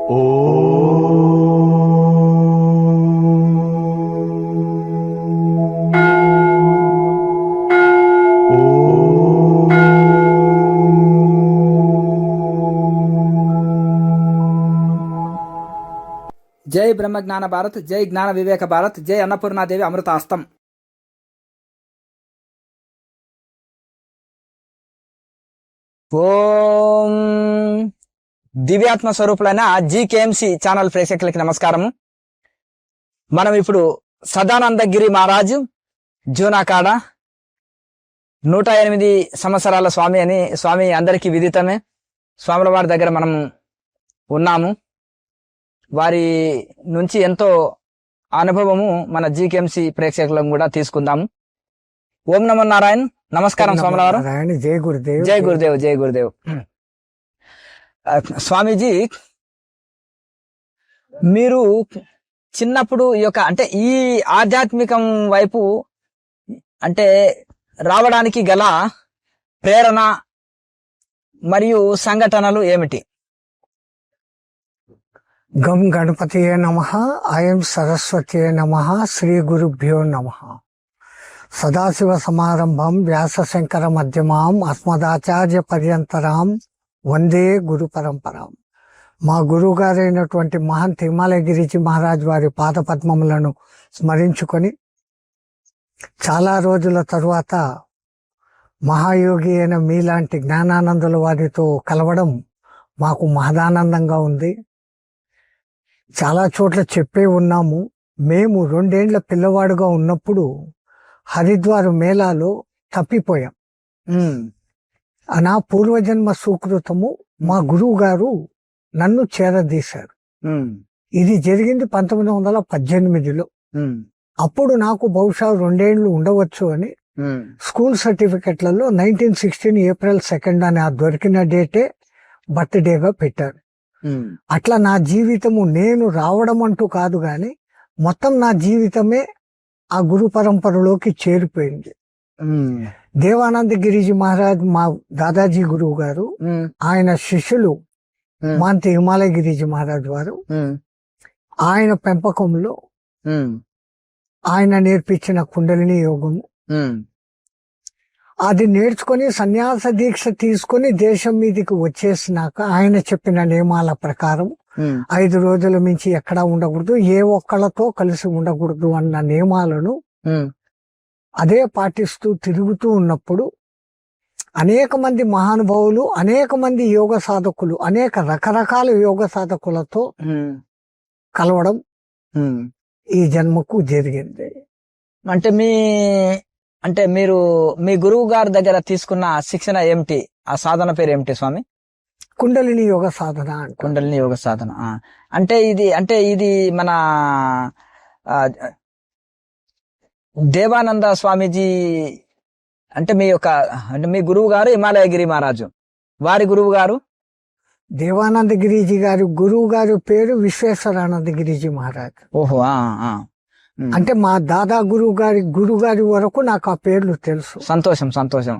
జై బ్రహ్మజ్ఞాన భారత్, జై జ్ఞాన వివేక భారత్, జై అన్నపూర్ణాదేవి అమృతాస్తం. ఓం దివ్యాత్మ స్వరూపులైన జీకేఎంసీ ఛానల్ ప్రేక్షకులకి నమస్కారము. మనం ఇప్పుడు సదానందగిరి మహారాజు జూనాకాడ 108 సంవత్సరాల స్వామి అని స్వామి అందరికీ విదితమే. స్వాముల వారి దగ్గర మనం ఉన్నాము. వారి నుంచి ఎంతో అనుభవము మన జీకేఎంసీ ప్రేక్షకులను కూడా తీసుకుందాము. ఓం నమో నారాయణ. నమస్కారం స్వాముల వారు. జై గురుదేవ్. జై గురుదేవ్. జై గురుదేవ్. స్వామీజీ, మీరు చిన్నప్పుడు ఈ యొక్క అంటే ఈ ఆధ్యాత్మికం వైపు అంటే రావడానికి గల ప్రేరణ మరియు సంఘటనలు ఏమిటి? గం గణపతియే నమః. అయం సరస్వతియే నమః. శ్రీ గురుభ్యో నమః. సదాశివ సమారంభం వ్యాస శంకర మధ్యమాం అస్మదాచార్య పర్యంతరాం వందే గురు పరంపరాం. మా గురువు గారైనటువంటి మహంత్ హిమాలయగిరిజీ మహారాజ్ వారి పాదపద్మములను స్మరించుకొని చాలా రోజుల తరువాత మహాయోగి అయిన మీలాంటి జ్ఞానానందుల వారితో కలవడం మాకు మహదానందంగా ఉంది. చాలా చోట్ల చెప్పే ఉన్నాము. మేము 2 ఏండ్ల పిల్లవాడుగా ఉన్నప్పుడు హరిద్వార్ మేళాలో తప్పిపోయాం. నా పూర్వజన్మ సుకృతము మా గురువు గారు నన్ను చేరదీశారు. ఇది జరిగింది 1918లో. అప్పుడు నాకు బహుశా 2 ఏండ్లు ఉండవచ్చు అని స్కూల్ సర్టిఫికెట్లలో 1916 ఏప్రిల్ 2 అని ఆ దొరికిన డేటే బర్త్డేగా పెట్టారు. అట్లా నా జీవితము నేను రావడం అంటూ కాదు గాని మొత్తం నా జీవితమే ఆ గురు పరంపరలోకి చేరిపోయింది. దేవానంద గిరిజీ మహారాజ్ మా దాదాజీ గురువు గారు, ఆయన శిష్యులు మాంతి హిమాలయ గిరిజీ మహారాజ్ వారు ఆయన పెంపకంలో ఆయన నేర్పించిన కుండలిని యోగము అది నేర్చుకొని సన్యాస దీక్ష తీసుకొని దేశం మీదకి వచ్చేసినాక ఆయన చెప్పిన నియమాల ప్రకారం 5 రోజుల మించి ఎక్కడా ఉండకూడదు, ఏ ఒక్కళ్ళతో కలిసి ఉండకూడదు అన్న నియమాలను అదే పాటిస్తూ తిరుగుతూ ఉన్నప్పుడు అనేక మంది మహానుభావులు, అనేక మంది యోగ సాధకులు, అనేక రకరకాల యోగ సాధకులతో కలవడం ఈ జన్మకు జరిగింది. అంటే మీరు మీ గురువు గారి దగ్గర తీసుకున్న శిక్షణ ఏమిటి? ఆ సాధన పేరు ఏమిటి స్వామి? కుండలిని యోగ సాధన. కుండలిని యోగ సాధన అంటే ఇది మన దేవానంద స్వామీజీ అంటే మీ గురువు గారు హిమాలయగిరి మహారాజు, వారి గురువు గారు దేవానంద గిరిజీ గారి గురువు గారి పేరు విశ్వేశ్వరానంద గిరిజీ మహారాజ్. ఓహో. అంటే మా దాదా గురువు గారి వరకు నాకు ఆ పేర్లు తెలుసు. సంతోషం.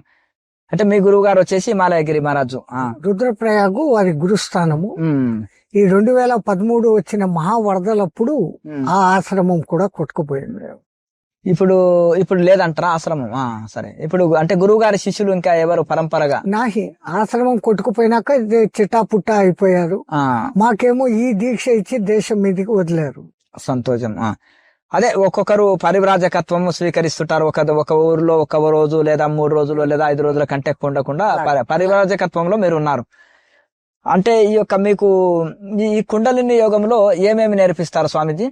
అంటే మీ గురువు గారు వచ్చేసి హిమాలయగిరి మహారాజు. రుద్రప్రయాగు వారి గురుస్థానము. ఈ 2013 వచ్చిన మహావరదలప్పుడు ఆ ఆశ్రమం కూడా కొట్టుకుపోయింది. ఇప్పుడు లేదంటారా ఆశ్రమం? సరే. ఇప్పుడు అంటే గురువు గారి శిష్యులు ఇంకా ఎవరు పరంపరగా? నాహి ఆశ్రమం కొట్టుకుపోయినాక చిట్టాపుట్టా అయిపోయారు. మాకేమో ఈ దీక్ష ఇచ్చి దేశం మీదకి వదిలేరు. సంతోషం. అదే ఒక్కొక్కరు పరివ్రాజకత్వము స్వీకరిస్తుంటారు. ఒక ఊర్లో 1 రోజు లేదా 3 రోజులు లేదా 5 రోజుల కంటే ఉండకుండా పరివ్రాజకత్వంలో మీరు ఉన్నారు. అంటే ఈ యొక్క మీకు ఈ కుండలిని యోగంలో ఏమేమి నేర్పిస్తారు స్వామీజీ?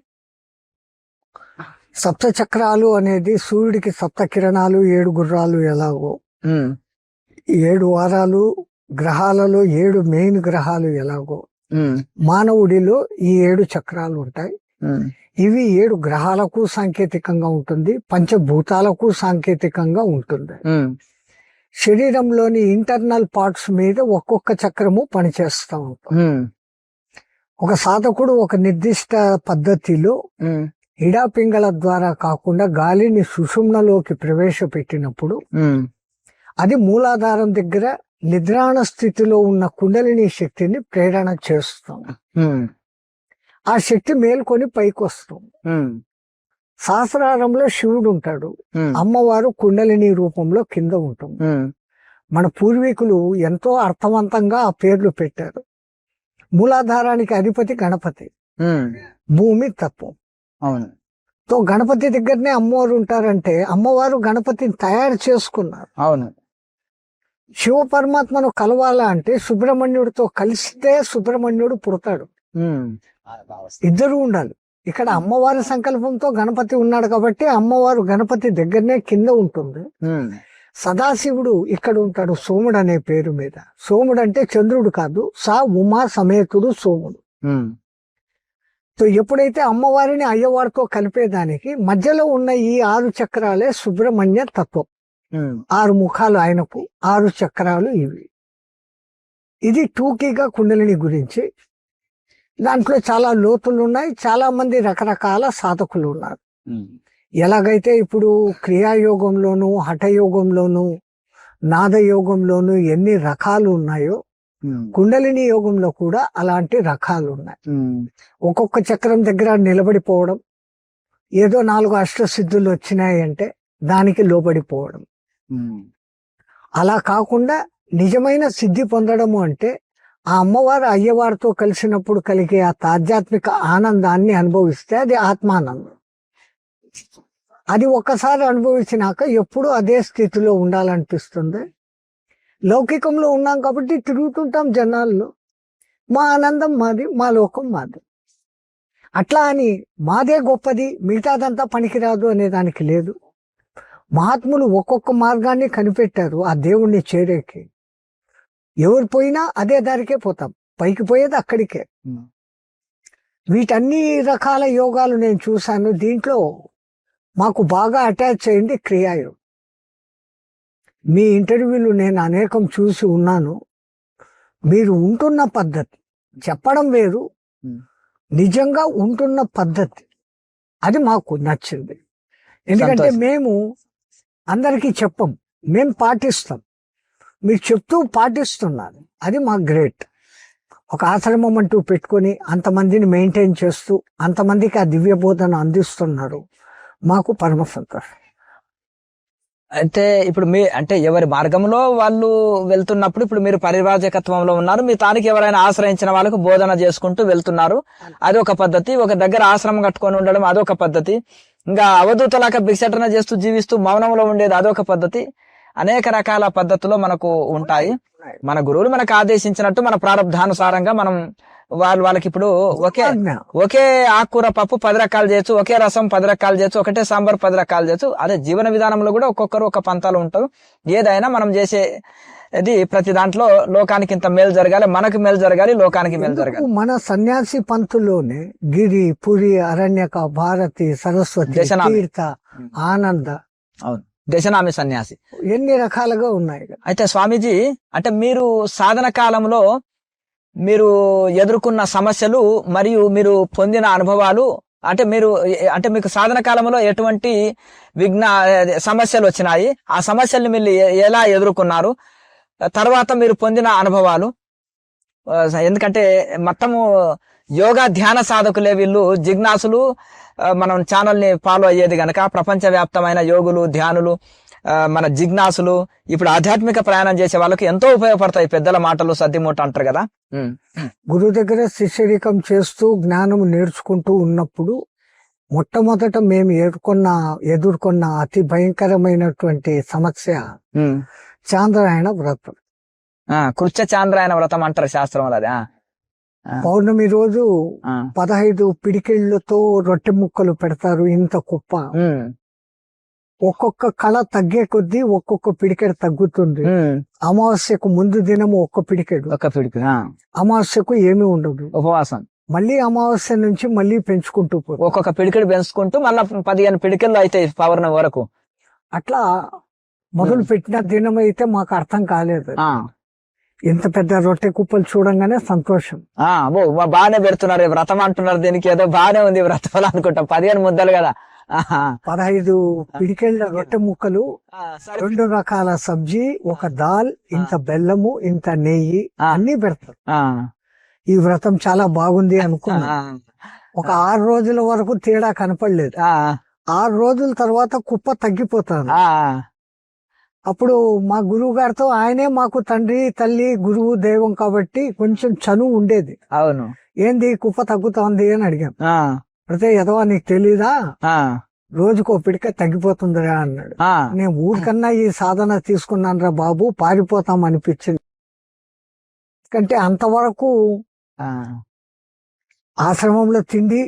సప్త చక్రాలు అనేది సూర్యుడికి 7 కిరణాలు 7 గుర్రాలు ఎలాగో 7 వారాలు గ్రహాలలో 7 మెయిన్ గ్రహాలు ఎలాగో మానవుడిలో ఈ 7 చక్రాలు ఉంటాయి. ఇవి 7 గ్రహాలకు సాంకేతికంగా ఉంటుంది, పంచభూతాలకు సాంకేతికంగా ఉంటుంది. శరీరంలోని ఇంటర్నల్ పార్ట్స్ మీద ఒక్కొక్క చక్రము పనిచేస్తూ ఉంటుంది. ఒక సాధకుడు ఒక నిర్దిష్ట పద్ధతిలో ఇడాపింగళ ద్వారా కాకుండా గాలిని సుషుమ్నలోకి ప్రవేశపెట్టినప్పుడు అది మూలాధారం దగ్గర నిద్రాణ స్థితిలో ఉన్న కుండలిని శక్తిని ప్రేరణ చేస్తాం. ఆ శక్తి మేల్కొని పైకి వస్తుంది. ఉమ్, సహస్రారంలో శివుడు ఉంటాడు, ఉమ్, అమ్మవారు కుండలిని రూపంలో కింద ఉంటుంది. ఉమ్, మన పూర్వీకులు ఎంతో అర్థవంతంగా ఆ పేర్లు పెట్టారు. మూలాధారానికి అధిపతి గణపతి, ఉమ్, భూమి తత్వం. అవును. తో గణపతి దగ్గరనే అమ్మవారు ఉంటారంటే అమ్మవారు గణపతిని తయారు చేసుకున్నారు. అవును. శివ పరమాత్మను కలవాలా అంటే సుబ్రహ్మణ్యుడితో కలిస్తే సుబ్రహ్మణ్యుడు పుడతాడు. ఉమ్, ఇద్దరు ఉండాలి. ఇక్కడ అమ్మవారి సంకల్పంతో గణపతి ఉన్నాడు కాబట్టి అమ్మవారు గణపతి దగ్గరనే కింద ఉంటుంది. ఉమ్, సదాశివుడు ఇక్కడ ఉంటాడు సోముడు అనే పేరు మీద. సోముడు అంటే చంద్రుడు కాదు, సా ఉమా సమేతుడు సోముడు. ఉమ్, సో ఎప్పుడైతే అమ్మవారిని అయ్యవారితో కలిపేదానికి మధ్యలో ఉన్న ఈ 6 చక్రాలే సుబ్రహ్మణ్య తత్వం. ఉమ్, 6 ముఖాలు ఆయనకు, 6 చక్రాలు ఇవి. ఇది టూకీగా కుండలిని గురించి. దాంట్లో చాలా లోతులు ఉన్నాయి, చాలా మంది రకరకాల సాధకులు ఉన్నారు. ఉమ్, ఎలాగైతే ఇప్పుడు క్రియాయోగంలోను హఠయోగంలోను నాదయోగంలోను ఎన్ని రకాలు ఉన్నాయో ఉమ్, కుండలిని యోగంలో కూడా అలాంటి రకాలు ఉన్నాయి. ఉమ్, ఒక్కొక్క చక్రం దగ్గర నిలబడిపోవడం, ఏదో 4 అష్టసిద్ధులు వచ్చినాయి అంటే దానికి లోబడిపోవడం. ఉమ్, అలా కాకుండా నిజమైన సిద్ధి పొందడము అంటే ఆ అమ్మవారు అయ్యవారితో కలిసినప్పుడు కలిగే ఆ ఆధ్యాత్మిక ఆనందాన్ని అనుభవిస్తే అది ఆత్మానందం. అది ఒక్కసారి అనుభవించినాక ఎప్పుడు అదే స్థితిలో ఉండాలనిపిస్తుంది. లౌకికంలో ఉన్నాం కాబట్టి తిరుగుతుంటాం జనాల్లో, మా ఆనందం మాది, మా లోకం మాది. అట్లా అని మాదే గొప్పది మిగతాదంతా పనికిరాదు అనే దానికి లేదు. మహాత్ములు ఒక్కొక్క మార్గాన్ని కనిపెట్టారు ఆ దేవుణ్ణి చేరేకి. ఎవరు పోయినా అదే దారికే పోతాం, పైకి పోయేది అక్కడికే. ఉమ్, వీటన్ని రకాల యోగాలు నేను చూశాను. దీంట్లో మాకు బాగా అటాచ్ అయింది క్రియాయోగం. మీ ఇంటర్వ్యూలు నేను అనేకం చూసి ఉన్నాను. మీరు ఉంటున్న పద్ధతి, చెప్పడం వేరు, ఉమ్, నిజంగా ఉంటున్న పద్ధతి అది మాకు నచ్చింది. ఎందుకంటే సంతోషం. మేము అందరికీ చెప్పం, మేము పాటిస్తాం. మీరు చెప్తూ పాటిస్తున్నారు, అది మాకు గ్రేట్. ఒక ఆశ్రమం అంటూ పెట్టుకొని అంతమందిని మెయింటైన్ చేస్తూ అంతమందికి ఆ దివ్య బోధన అందిస్తున్నారు, మాకు పరమ సంతోషం. అయితే ఇప్పుడు మీ అంటే ఎవరి మార్గంలో వాళ్ళు వెళ్తున్నప్పుడు ఇప్పుడు మీరు పరివ్రాజకత్వంలో ఉన్నారు, మీ తానికి ఎవరైనా ఆశ్రయించిన వాళ్ళకు బోధన చేసుకుంటూ వెళ్తున్నారు, అది ఒక పద్ధతి. ఒక దగ్గర ఆశ్రమం కట్టుకొని ఉండడం అదొక పద్ధతి. ఇంకా అవధూతలాగా భిక్షటన చేస్తూ జీవిస్తూ మౌనంలో ఉండేది అదొక పద్ధతి. అనేక రకాల పద్ధతులు మనకు ఉంటాయి. మన గురువులు మనకు ఆదేశించినట్టు మన ప్రారంధానుసారంగా మనం వాళ్ళకి ఇప్పుడు ఒకే ఆకుకూర పప్పు 10 రకాలు చేయొచ్చు, ఒకే రసం 10 రకాలు చేయొచ్చు, ఒకటే సాంబార్ 10 రకాలు చేయొచ్చు. అదే జీవన విధానంలో కూడా ఒక్కొక్కరు ఒక పంతాలు ఉంటారు. ఏదైనా మనం చేసేది ప్రతి దాంట్లో లోకానికి ఇంత మేలు జరగాలి, మనకు మేలు జరగాలి, లోకానికి మేలు జరగాలి. మన సన్యాసి పంతుల్లోనే గిరి, పురి, అరణ్యక, భారతి, సరస్వతి, దశనామి. తీర్థ, ఆనంద, అవును, దశనామి సన్యాసి ఎన్ని రకాలుగా ఉన్నాయి కదా. అయితే స్వామీజీ, అంటే మీరు సాధన కాలంలో మీరు ఎదుర్కొన్న సమస్యలు మరియు మీరు పొందిన అనుభవాలు, అంటే మీకు సాధన కాలంలో ఎటువంటి సమస్యలు వచ్చినాయి, ఆ సమస్యల్ని మీరు ఎలా ఎదుర్కొన్నారు, తర్వాత మీరు పొందిన అనుభవాలు. ఎందుకంటే మొత్తము యోగా ధ్యాన సాధకులే వీళ్ళు, జిజ్ఞాసులు. మనం ఛానల్ ని ఫాలో అయ్యేది గనక ప్రపంచవ్యాప్తమైన యోగులు, ధ్యానులు, మన జిజ్ఞాసులు, ఇప్పుడు ఆధ్యాత్మిక ప్రయాణం చేసే వాళ్ళకి ఎంతో ఉపయోగపడతాయి పెద్దల మాటలు, సద్దిమూట అంటారు కదా. గురువు దగ్గర శిష్యరికం చేస్తూ జ్ఞానం నేర్చుకుంటూ ఉన్నప్పుడు మొట్టమొదట మేము ఎదుర్కొన్న అతి భయంకరమైనటువంటి సమస్య చాంద్రాయణ వ్రతం. కృత్య చాంద్రాయణ వ్రతం అంటారు శాస్త్రంలో. అది పౌర్ణమి రోజు 15 పిడికిళ్లతో రొట్టె ముక్కలు పెడతారు, ఇంత కుప్ప. ఒక్కొక్క కళ తగ్గే కొద్దీ ఒక్కొక్క పిడికెడు తగ్గుతుంది. అమావాస్యకు ముందు దినము ఒక్క పిడికెడు, అమావాస్యకు ఏమీ ఉండదు, ఉపవాసం. మళ్ళీ అమావాస్య నుంచి మళ్ళీ పెంచుకుంటూ పోతుంది. ఒక్కొక్క పిడికెడు పెంచుకుంటూ మళ్ళీ 15 పిడికెళ్ళు అవుతాయి పౌర్ణమి వరకు. అట్లా మొదలు పెట్టిన దినం అయితే మాకు అర్థం కాలేదు. ఇంత పెద్ద రొట్టె కుప్పలు చూడంగానే సంతోషం. బాగానే పెడుతున్నారు వ్రతం అంటున్నారు, దీనికి ఏదో బాగానే ఉంది వ్రతం అనుకుంటాం. 15 ముద్దలు కదా, 15 పిడికెళ్ళ రొట్టె ముక్కలు, 2 రకాల సబ్జీ, ఒక దాల్, ఇంత బెల్లము, ఇంత నెయ్యి అన్ని పెడతారు. ఈ వ్రతం చాలా బాగుంది అనుకున్నా. ఒక 6 రోజుల వరకు తేడా కనపడలేదు. 6 రోజుల తర్వాత కుప్ప తగ్గిపోతాను. అప్పుడు మా గురువు గారితో, ఆయనే మాకు తండ్రి తల్లి గురువు దైవం కాబట్టి కొంచెం చనువు ఉండేది. అవును. ఏంది కుప్ప తగ్గుతోంది అని అడిగాను. అయితే ఎదవా నీకు తెలీదా, రోజుకో పిడిక తగ్గిపోతుందిరా అన్నాడు. నేను ఊరికన్నా ఈ సాధన తీసుకున్నాను రా బాబు, పారిపోతాం అనిపించింది. ఎందుకంటే అంతవరకు ఆశ్రమంలో తిండి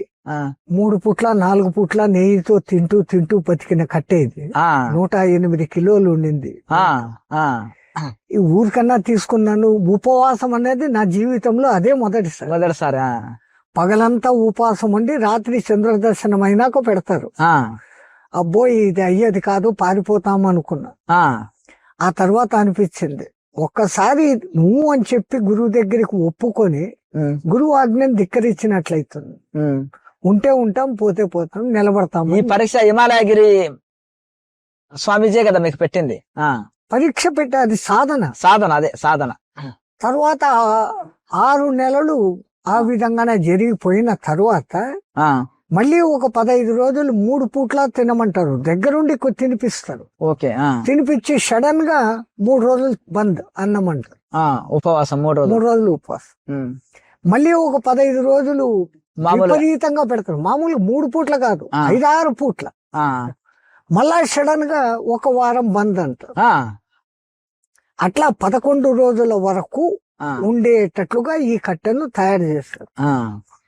3 పూట్ల 4 పూట్ల నెయ్యితో తింటూ తింటూ బతికిన కట్టేది. 108 కిలోలు ఉండింది. ఈ ఊరికన్నా తీసుకున్నాను. ఉపవాసం అనేది నా జీవితంలో అదే మొదటిసారి. పగలంతా ఉపవాసం ఉండి రాత్రి చంద్రదర్శనం అయినాక పెడతారు. అబ్బో ఇది అయ్యేది కాదు, పారిపోతాం అనుకున్నా. ఆ తర్వాత అనిపించింది, ఒక్కసారి నువ్వు అని చెప్పి గురువు దగ్గరికి ఒప్పుకొని గురువు ఆజ్ఞను ధిక్కరించినట్లయితుంది. ఉంటే ఉంటాం, పోతే పోతాం, నిలబడతాం. ఈ పరీక్ష హిమాలయగిరి స్వామీజీ కదా మీకు పెట్టింది? పరీక్ష పెట్టి అది సాధన. తర్వాత 6 నెలలు ఆ విధంగానే జరిగిపోయిన తరువాత మళ్ళీ ఒక 15 రోజులు 3 పూట్ల తినమంటారు, దగ్గరుండి తినిపిస్తారు. తినిపించి సడన్ గా 3 రోజులు బంద్ అన్నమంటారు. ఉపవాసం 3 రోజులు ఉపవాసం. మళ్ళీ ఒక 15 రోజులు విపరీతంగా పెడతారు. మామూలు 3 పూట్ల కాదు, 5-6 పూట్ల. మళ్ళా సడన్ గా ఒక వారం బంద్ అంటారు. అట్లా 11 రోజుల వరకు ఉండేటట్లుగా ఈ కట్టెను తయారు చేస్తారు.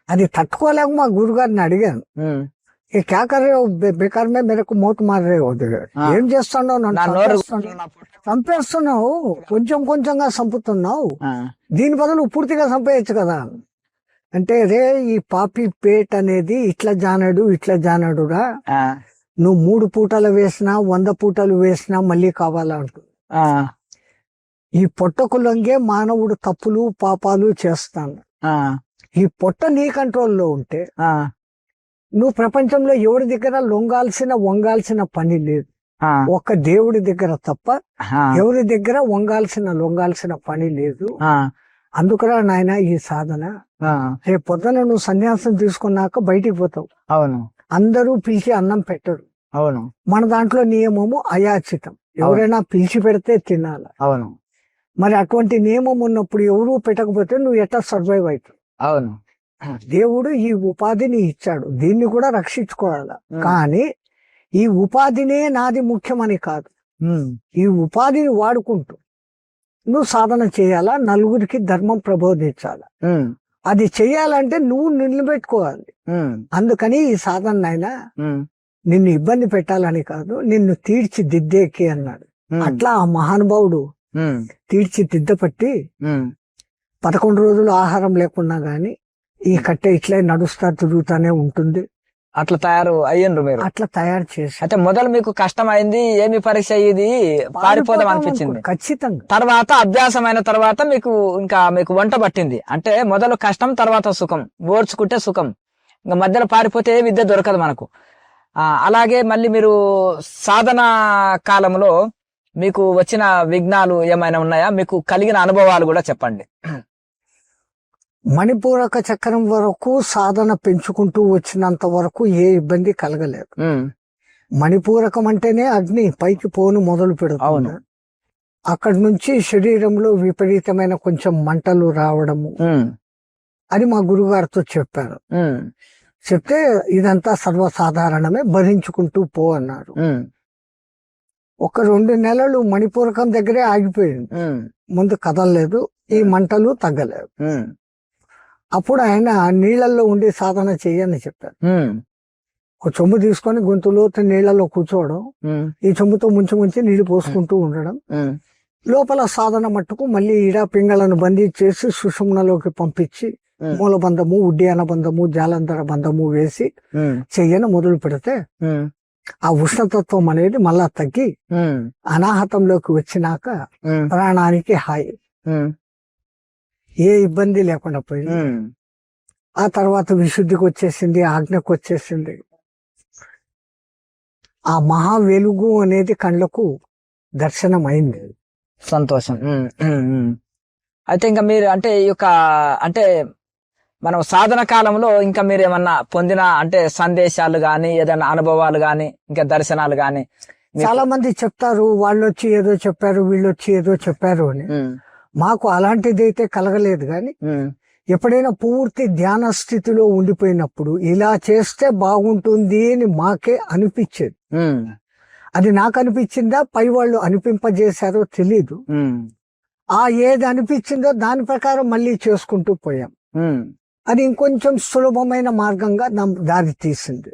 అది తట్టుకోలేక మా గురుగారిని అడిగాను, ఈ క్యాకరే బేకార్ మే మేరకు మౌత్ మారే, ఏం చేస్తున్నావు, చంపేస్తున్నావు, కొంచెం కొంచెంగా చంపుతున్నావు, దీని బదులు పూర్తిగా చంపేయచ్చు కదా అంటే, రే ఈ పాపి పేట్ అనేది ఇట్లా జానడురా, నువ్వు 3 పూటలు వేసినా 100 పూటలు వేసినా మళ్ళీ కావాలంటు. ఈ పొట్టకు లొంగే మానవుడు తప్పులు పాపాలు చేస్తాను. ఈ పొట్ట నీ కంట్రోల్లో ఉంటే నువ్వు ప్రపంచంలో ఎవరి దగ్గర వంగాల్సిన పని లేదు. ఒక్క దేవుడి దగ్గర తప్ప ఎవరి దగ్గర లొంగాల్సిన పని లేదు. అందుకురా నాయన ఈ సాధన. రేపు పొద్దున నువ్వు సన్యాసం తీసుకున్నాక బయటికి పోతావు. అవును. అందరూ పిలిచి అన్నం పెట్టరు. అవును. మన దాంట్లో నియమము అయాచితం, ఎవరైనా పిలిచి పెడితే తినాలి. అవును. మరి అటువంటి నియమం ఉన్నప్పుడు ఎవరు పెట్టకపోతే నువ్వు ఎట్లా సర్వైవ్ అవుతావు? అవును. దేవుడు ఈ ఉపాధిని ఇచ్చాడు, దీన్ని కూడా రక్షించుకోవాలి. కానీ ఈ ఉపాధినే నాది ముఖ్యమని కాదు. ఈ ఉపాధిని వాడుకుంటూ నువ్వు సాధన చేయాలా, నలుగురికి ధర్మం ప్రబోధించాలా. అది చెయ్యాలంటే నువ్వు నిలబెట్టుకోవాలి. అందుకని ఈ సాధన అయినా నిన్ను ఇబ్బంది పెట్టాలని కాదు, నిన్ను తీర్చిదిద్దేకి అన్నాడు. అట్లా ఆ మహానుభావుడు తీర్చిదిద్దపట్టి 11 రోజులు ఆహారం లేకున్నా గాని ఈ కట్టె ఇట్లే తిరుగుతానే ఉంటుంది. అట్లా తయారు అయ్యిండ్రు మీరు? అట్లా తయారు చేసి. అయితే మొదలు మీకు కష్టం అయింది, ఏమి పరీక్ష ఇది, పారిపోదాం అనిపించింది. ఖచ్చితంగా. తర్వాత అభ్యాసమైన తర్వాత మీకు వంట పట్టింది. అంటే మొదలు కష్టం, తర్వాత సుఖం. ఓర్చుకుంటే సుఖం, ఇంకా మధ్యలో పారిపోతే ఏ విద్య దొరకదు మనకు. అలాగే మళ్ళీ మీరు సాధన కాలంలో మీకు వచ్చిన విఘ్నాలు ఏమైనా ఉన్నాయా? మీకు కలిగిన అనుభవాలు కూడా చెప్పండి. మణిపూరక చక్రం వరకు సాధన పెంచుకుంటూ వచ్చినంత వరకు ఏ ఇబ్బంది కలగలేదు. మణిపూరకం అంటేనే అగ్ని పైకి పోను మొదలు పెడుతుంది. అక్కడి నుంచి శరీరంలో విపరీతమైన కొంచెం మంటలు రావడము అని మా గురుగారితో చెప్పారు. చెప్తే ఇదంతా సర్వసాధారణమే, భరించుకుంటూ పో అన్నారు. ఒక 2 నెలలు మణిపూరకం దగ్గరే ఆగిపోయింది, ముందు కదలలేదు, ఈ మంటలు తగ్గలేదు. అప్పుడు ఆయన నీళ్లలో ఉండి సాధన చెయ్యని చెప్పారు. ఒక చెంబు తీసుకొని గొంతులో నీళ్లలో కూర్చోవడం, ఈ చెంబుతో ముంచి నీళ్లు పోసుకుంటూ ఉండడం, లోపల సాధన మట్టుకు మళ్ళీ ఈడ పింగళను బంధించేసి సుషుమ్నలోకి పంపించి మూలబంధము, ఉడ్యాన బంధము, జాలంధర బంధము వేసి చెయ్యను మొదలు పెడితే ఆ ఉష్ణతత్వం అనేది మళ్ళా తగ్గి అనాహతంలోకి వచ్చినాక ప్రాణానికి హాయి, ఏ ఇబ్బంది లేకుండా పోయింది. ఆ తర్వాత విశుద్ధికి వచ్చేసింది, ఆజ్ఞకు వచ్చేసింది. ఆ మహా వెలుగు అనేది కళ్ళకు దర్శనం అయింది. సంతోషం. అయితే ఇంకా మీరు అంటే ఈ యొక్క అంటే మనం సాధన కాలంలో ఇంకా మీరు ఏమన్నా పొందిన అంటే సందేశాలు గాని ఏదైనా అనుభవాలు గాని ఇంకా దర్శనాలు గాని చాలా మంది చెప్తారు, వాళ్ళు వచ్చి ఏదో చెప్పారు, వీళ్ళు వచ్చి ఏదో చెప్పారు అని. మాకు అలాంటిది అయితే కలగలేదు. కానీ ఎప్పుడైనా పూర్తి ధ్యాన స్థితిలో ఉండిపోయినప్పుడు ఇలా చేస్తే బాగుంటుంది అని మాకే అనిపించేది. అది నాకు అనిపించిందా, పై వాళ్ళు అనిపింపజేశారో తెలీదు. ఏది అనిపించిందో దాని ప్రకారం మళ్ళీ చేసుకుంటూ పోయాం. అది ఇంకొంచెం సులభమైన మార్గంగా దారి తీసింది.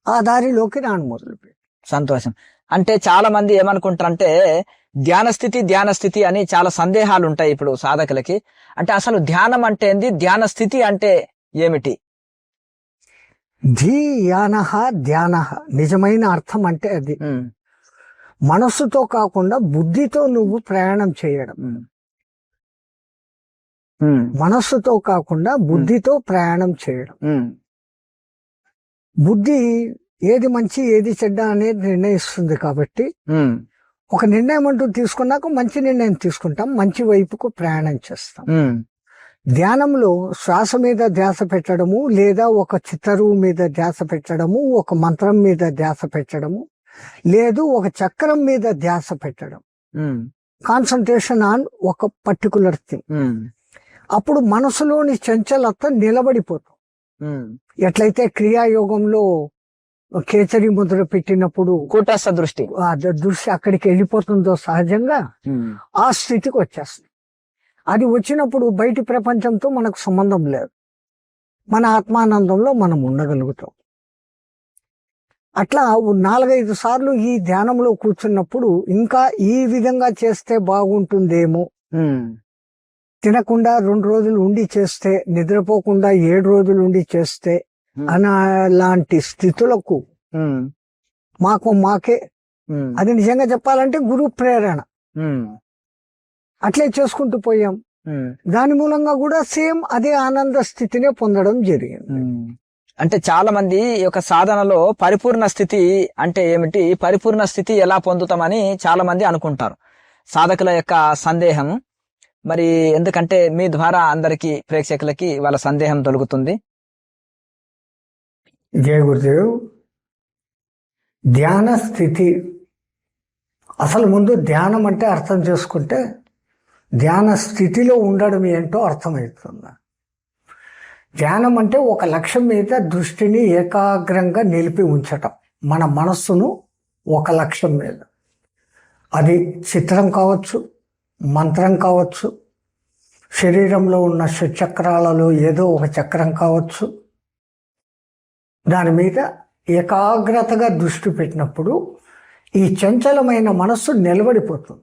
ఆ దారిలోకి నాను మొదలుపెట్టి. సంతోషం. అంటే చాలా మంది ఏమనుకుంటారంటే ధ్యాన స్థితి అని చాలా సందేహాలు ఉంటాయి ఇప్పుడు సాధకులకి. అంటే అసలు ధ్యానం అంటే ఏంది, ధ్యాన స్థితి అంటే ఏమిటి? ధ్యాన నిజమైన అర్థం అంటే అది మనస్సుతో కాకుండా బుద్ధితో నువ్వు ప్రయాణం చేయడం. మనస్సుతో కాకుండా బుద్ధితో ప్రయాణం చేయడం. బుద్ధి ఏది మంచి ఏది చెడ్డ అనేది నిర్ణయిస్తుంది. కాబట్టి ఒక నిర్ణయం అంటూ తీసుకున్నాక మంచి నిర్ణయం తీసుకుంటాం, మంచి వైపుకు ప్రయాణం చేస్తాం. ధ్యానంలో శ్వాస మీద ధ్యాస పెట్టడము, లేదా ఒక చిత్తరువు మీద ధ్యాస పెట్టడము, ఒక మంత్రం మీద ధ్యాస పెట్టడము, లేదు ఒక చక్రం మీద ధ్యాస పెట్టడం, కాన్సన్ట్రేషన్ ఆన్ ఒక పర్టికులర్ థింగ్. అప్పుడు మనసులోని చంచలత నిలబడిపోతాం. ఎట్లయితే క్రియాయోగంలో కేచరి ముద్ర పెట్టినప్పుడు కూటస్థ దృష్టి అక్కడికి వెళ్ళిపోతుందో సహజంగా ఆ స్థితికి వచ్చేస్తుంది. అది వచ్చినప్పుడు బయటి ప్రపంచంతో మనకు సంబంధం లేదు, మన ఆత్మానందంలో మనం ఉండగలుగుతాం. అట్లా 4-5 సార్లు ఈ ధ్యానంలో కూర్చున్నప్పుడు ఇంకా ఈ విధంగా చేస్తే బాగుంటుందేమో, తినకుండా 2 రోజులు ఉండి చేస్తే, నిద్రపోకుండా 7 రోజులు ఉండి చేస్తే అలాంటి స్థితులకు మాకే అది నిజంగా చెప్పాలంటే గురు ప్రేరణ. అట్లే చేసుకుంటూ పోయాం. దాని మూలంగా కూడా సేమ్ అదే ఆనంద స్థితినే పొందడం జరిగింది. అంటే చాలా మంది ఈ యొక్క సాధనలో పరిపూర్ణ స్థితి అంటే ఏమిటి, పరిపూర్ణ స్థితి ఎలా పొందుతామని చాలా మంది అనుకుంటారు. సాధకుల యొక్క సందేహం మరి, ఎందుకంటే మీ ద్వారా అందరికి ప్రేక్షకులకి వాళ్ళ సందేహం తొలగుతుంది. జయ గురుదేవ్. ధ్యాన స్థితి అసలు ముందు ధ్యానం అంటే అర్థం చేసుకుంటే ధ్యాన స్థితిలో ఉండడం ఏంటో అర్థమవుతుంది. ధ్యానం అంటే ఒక లక్ష్యం మీద దృష్టిని ఏకాగ్రంగా నిలిపి ఉంచటం, మన మనస్సును ఒక లక్ష్యం మీద. అది చిత్రం కావచ్చు, మంత్రం కావచ్చు, శరీరంలో ఉన్న షట్చక్రాలలో ఏదో ఒక చక్రం కావచ్చు. దాని మీద ఏకాగ్రతగా దృష్టి పెట్టినప్పుడు ఈ చంచలమైన మనస్సు నిలబడిపోతుంది.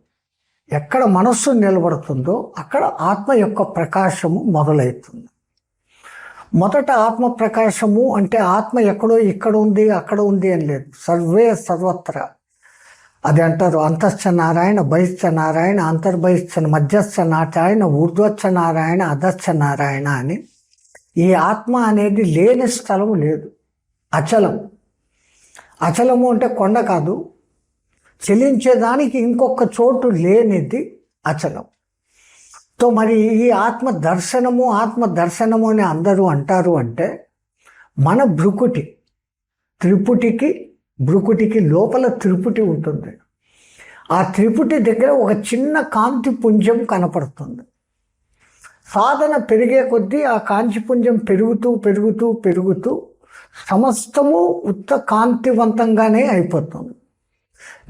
ఎక్కడ మనస్సు నిలబడుతుందో అక్కడ ఆత్మ యొక్క ప్రకాశము మొదలవుతుంది. మొదట ఆత్మ ప్రకాశము అంటే ఆత్మ ఎక్కడో ఇక్కడ ఉంది అక్కడ ఉంది అని లేదు, సర్వే సర్వత్రా. అది అంటారు అంతశ్చ నారాయణ బహిశ్చ నారాయణ అంతర్బహిశ్చ మధ్యస్థ నారాయణ ఊర్ధ్వచ్చ నారాయణ అధశ్చ నారాయణ అని. ఈ ఆత్మ అనేది లేని స్థలము లేదు, అచలం. అచలము అంటే కొండ కాదు, చెలించేదానికి ఇంకొక చోటు లేనిది అచలం. తో మరి ఈ ఆత్మ దర్శనము అని అందరూ అంటారు. అంటే మన భ్రుకుటికి లోపల త్రిపుటి ఉంటుంది. ఆ త్రిపుటి దగ్గర ఒక చిన్న కాంతి పుంజం కనపడుతుంది. సాధన పెరిగే కొద్దీ ఆ కాంతిపుంజం పెరుగుతూ సమస్తము ఉత్త కాంతివంతంగానే అయిపోతుంది.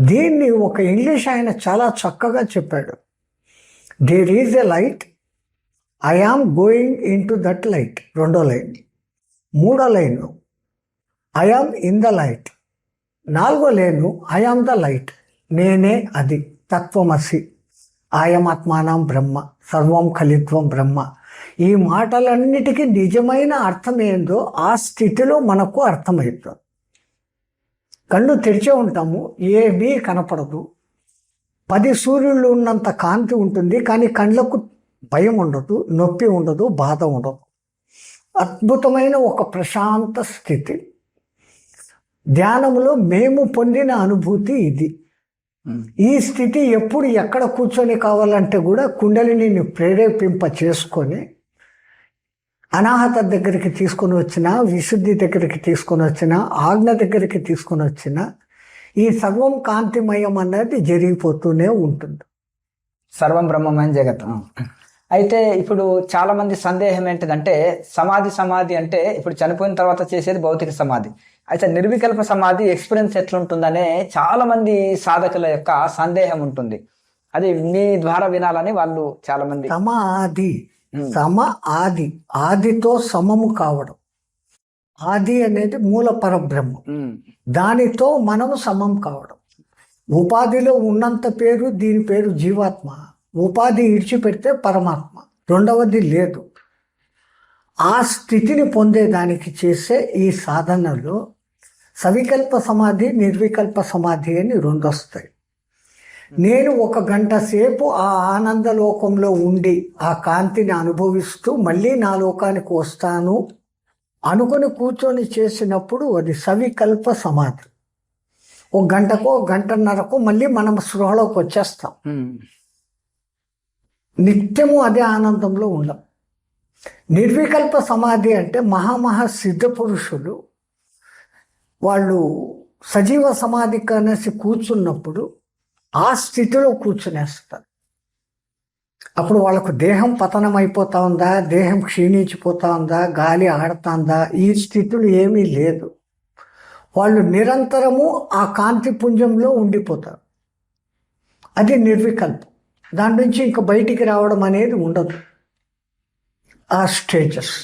దీన్ని ఒక ఇంగ్లీష్ ఆయన చాలా చక్కగా చెప్పాడు. There is a light, I am going in to that light. 2వ లైన్. 3వ line I am in the light. 4వ line I am the light, నేనే అది, తత్వమసి, ఆయమాత్మానం బ్రహ్మ, సర్వం ఖలిత్వం బ్రహ్మ. ఈ మాటలన్నిటికీ నిజమైన అర్థం ఏందో ఆ స్థితిలో మనకు అర్థమవుతుంది. కళ్ళు తెరిచే ఉంటాము, ఏమీ కనపడదు. 10 సూర్యుళ్ళు ఉన్నంత కాంతి ఉంటుంది, కానీ కళ్ళకు భయం ఉండదు, నొప్పి ఉండదు, బాధ ఉండదు. అద్భుతమైన ఒక ప్రశాంత స్థితి. ధ్యానంలో మేము పొందిన అనుభూతి ఇది. ఈ స్థితి ఎప్పుడు ఎక్కడ కూర్చొని కావాలంటే కూడా కుండలిని ప్రేరేపింప చేసుకొని అనాహత దగ్గరికి తీసుకొని వచ్చిన, విశుద్ధి దగ్గరికి తీసుకొని వచ్చిన, ఆజ్ఞ దగ్గరికి తీసుకొని వచ్చిన ఈ సర్వం కాంతిమయం అన్నది జరిగిపోతూనే ఉంటుంది. సర్వం బ్రహ్మమయం జగత్. అయితే ఇప్పుడు చాలా మంది సందేహం ఏంటిదంటే సమాధి అంటే ఇప్పుడు చనిపోయిన తర్వాత చేసేది భౌతిక సమాధి. అయితే నిర్వికల్ప సమాధి ఎక్స్పీరియన్స్ ఎట్లుంటుందనే చాలా మంది సాధకుల యొక్క సందేహం ఉంటుంది. అది మీ ద్వారా వినాలని వాళ్ళు చాలా మంది. ఆదితో సమము కావడం. ఆది అనేది మూల పరబ్రహ్మ, దానితో మనము సమం కావడం. ఉపాధిలో ఉన్నంత పేరు దీని పేరు జీవాత్మ. ఉపాధి ఇడిచిపెడితే పరమాత్మ, రెండవది లేదు. ఆ స్థితిని పొందేదానికి చేసే ఈ సాధనలో సవికల్ప సమాధి, నిర్వికల్ప సమాధి అని రెండు వస్తాయి. నేను 1 గంట సేపు ఆ ఆనంద లోకంలో ఉండి ఆ కాంతిని అనుభవిస్తూ మళ్ళీ నా లోకానికి వస్తాను అనుకుని కూర్చొని చేసినప్పుడు అది సవికల్ప సమాధి. 1 గంటకో 1 గంటన్నరకు మళ్ళీ మనం స్పృహలోకి వచ్చేస్తాం. నిత్యము అదే ఆనందంలో ఉండం. నిర్వికల్ప సమాధి అంటే మహామహా సిద్ధ పురుషులు వాళ్ళు సజీవ సమాధి కనేసి కూర్చున్నప్పుడు ఆ స్థితిలో కూర్చునేస్తారు. అప్పుడు వాళ్ళకు దేహం పతనం అయిపోతా ఉందా, దేహం క్షీణించిపోతా ఉందా, గాలి ఆడుతుందా, ఈ స్థితులు ఏమీ లేదు. వాళ్ళు నిరంతరము ఆ కాంతి పుంజంలో ఉండిపోతారు. అది నిర్వికల్పం. దాని నుంచి ఇంకా బయటికి రావడం అనేది ఉండదు. ఆ స్టేజెస్.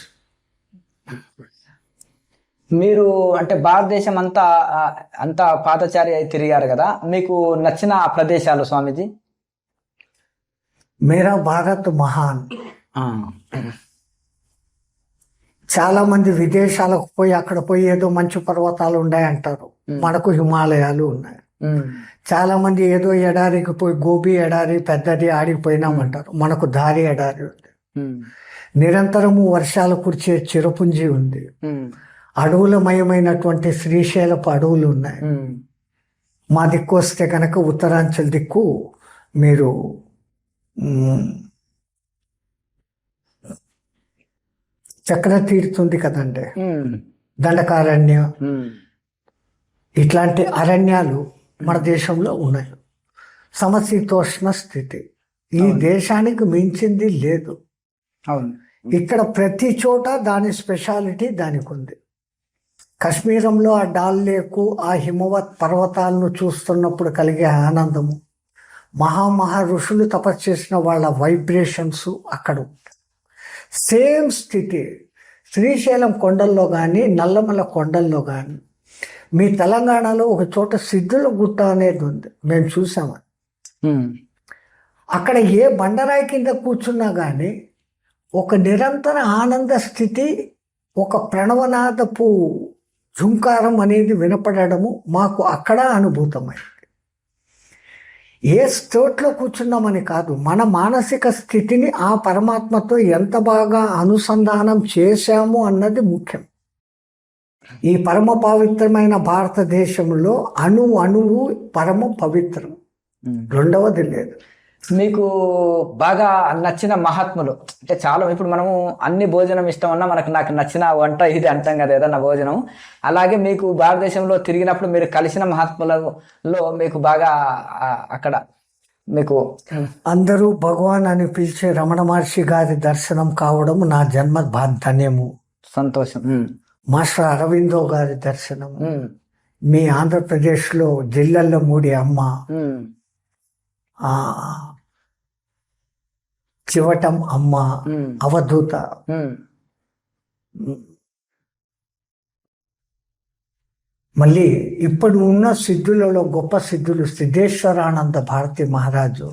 మీరు అంటే భారతదేశం అంతా పాదచారి అయి తిరిగారు కదా, మీకు నచ్చిన ప్రదేశాలు స్వామీజీ? మేరా భారత్ మహాన్. చాలా మంది విదేశాలకు పోయి అక్కడ పోయి ఏదో మంచు పర్వతాలు ఉన్నాయంటారు. మనకు హిమాలయాలు ఉన్నాయి. చాలా మంది ఏదో ఎడారికి పోయి గోబీ ఎడారి పెద్దది ఆడిపోయినామంటారు. మనకు దారి ఎడారి ఉంది. నిరంతరము వర్షాలు కురిచే చిరపుంజి ఉంది. అడవులమయమైనటువంటి శ్రీశైలపు అడవులు ఉన్నాయి. మా దిక్కు వస్తే కనుక ఉత్తరాంచల్ దిక్కు మీరు చక్ర తీరుతుంది కదండి, దండకారణ్యం, ఇట్లాంటి అరణ్యాలు మన దేశంలో ఉన్నాయి. సమశీతోష్ణ స్థితి ఈ దేశానికి మించింది లేదు. అవును. ఇక్కడ ప్రతి చోట దాని స్పెషాలిటీ దానికి ఉంది. కాశ్మీరంలో ఆ డాల్ లేకు, ఆ హిమవత్ పర్వతాలను చూస్తున్నప్పుడు కలిగే ఆనందము, మహా ఋషులు తపస్సు చేసిన వాళ్ళ వైబ్రేషన్స్ అక్కడ ఉంటాయి. సేమ్ స్థితి శ్రీశైలం కొండల్లో కానీ, నల్లమల కొండల్లో కానీ, మీ తెలంగాణలో ఒక చోట సిద్ధుల గుట్ట అనేది ఉంది, మేము చూసాము. అక్కడ ఏ బండరాయి కింద కూర్చున్నా కానీ ఒక నిరంతర ఆనంద స్థితి, ఒక ప్రణవనాదపు ఝుంకారం అనేది వినపడము మాకు అక్కడ అనుభూతమైంది. ఏ స్టేట్లో కూర్చున్నామని కాదు, మన మానసిక స్థితిని ఆ పరమాత్మతో ఎంత బాగా అనుసంధానం చేశాము అన్నది ముఖ్యం. ఈ పరమ పవిత్రమైన భారతదేశంలో అణువు పరమ పవిత్రం, రెండవది లేదు. మీకు బాగా నచ్చిన మహాత్ములు అంటే చాలా, ఇప్పుడు మనము అన్ని భోజనం ఇష్టం అన్నా నాకు నచ్చిన వంట ఇది అంటాం కదా ఏదన్నా భోజనం. అలాగే మీకు భారతదేశంలో తిరిగినప్పుడు మీరు కలిసిన మహాత్ములలో మీకు బాగా అక్కడ మీకు అందరూ భగవాన్ అని పిలిచే రమణ మహర్షి గారి దర్శనం కావడం నా జన్మ ధన్యము, సంతోషం. మాస్టర్ అరవిందో గారి దర్శనం, మీ ఆంధ్రప్రదేశ్లో జిల్లల్లో మూడి అమ్మ, చివటం అమ్మ, అవధూత, మళ్ళీ ఇప్పుడు ఉన్న సిద్ధులలో గొప్ప సిద్ధులు సిద్ధేశ్వరానంద భారతి మహారాజు,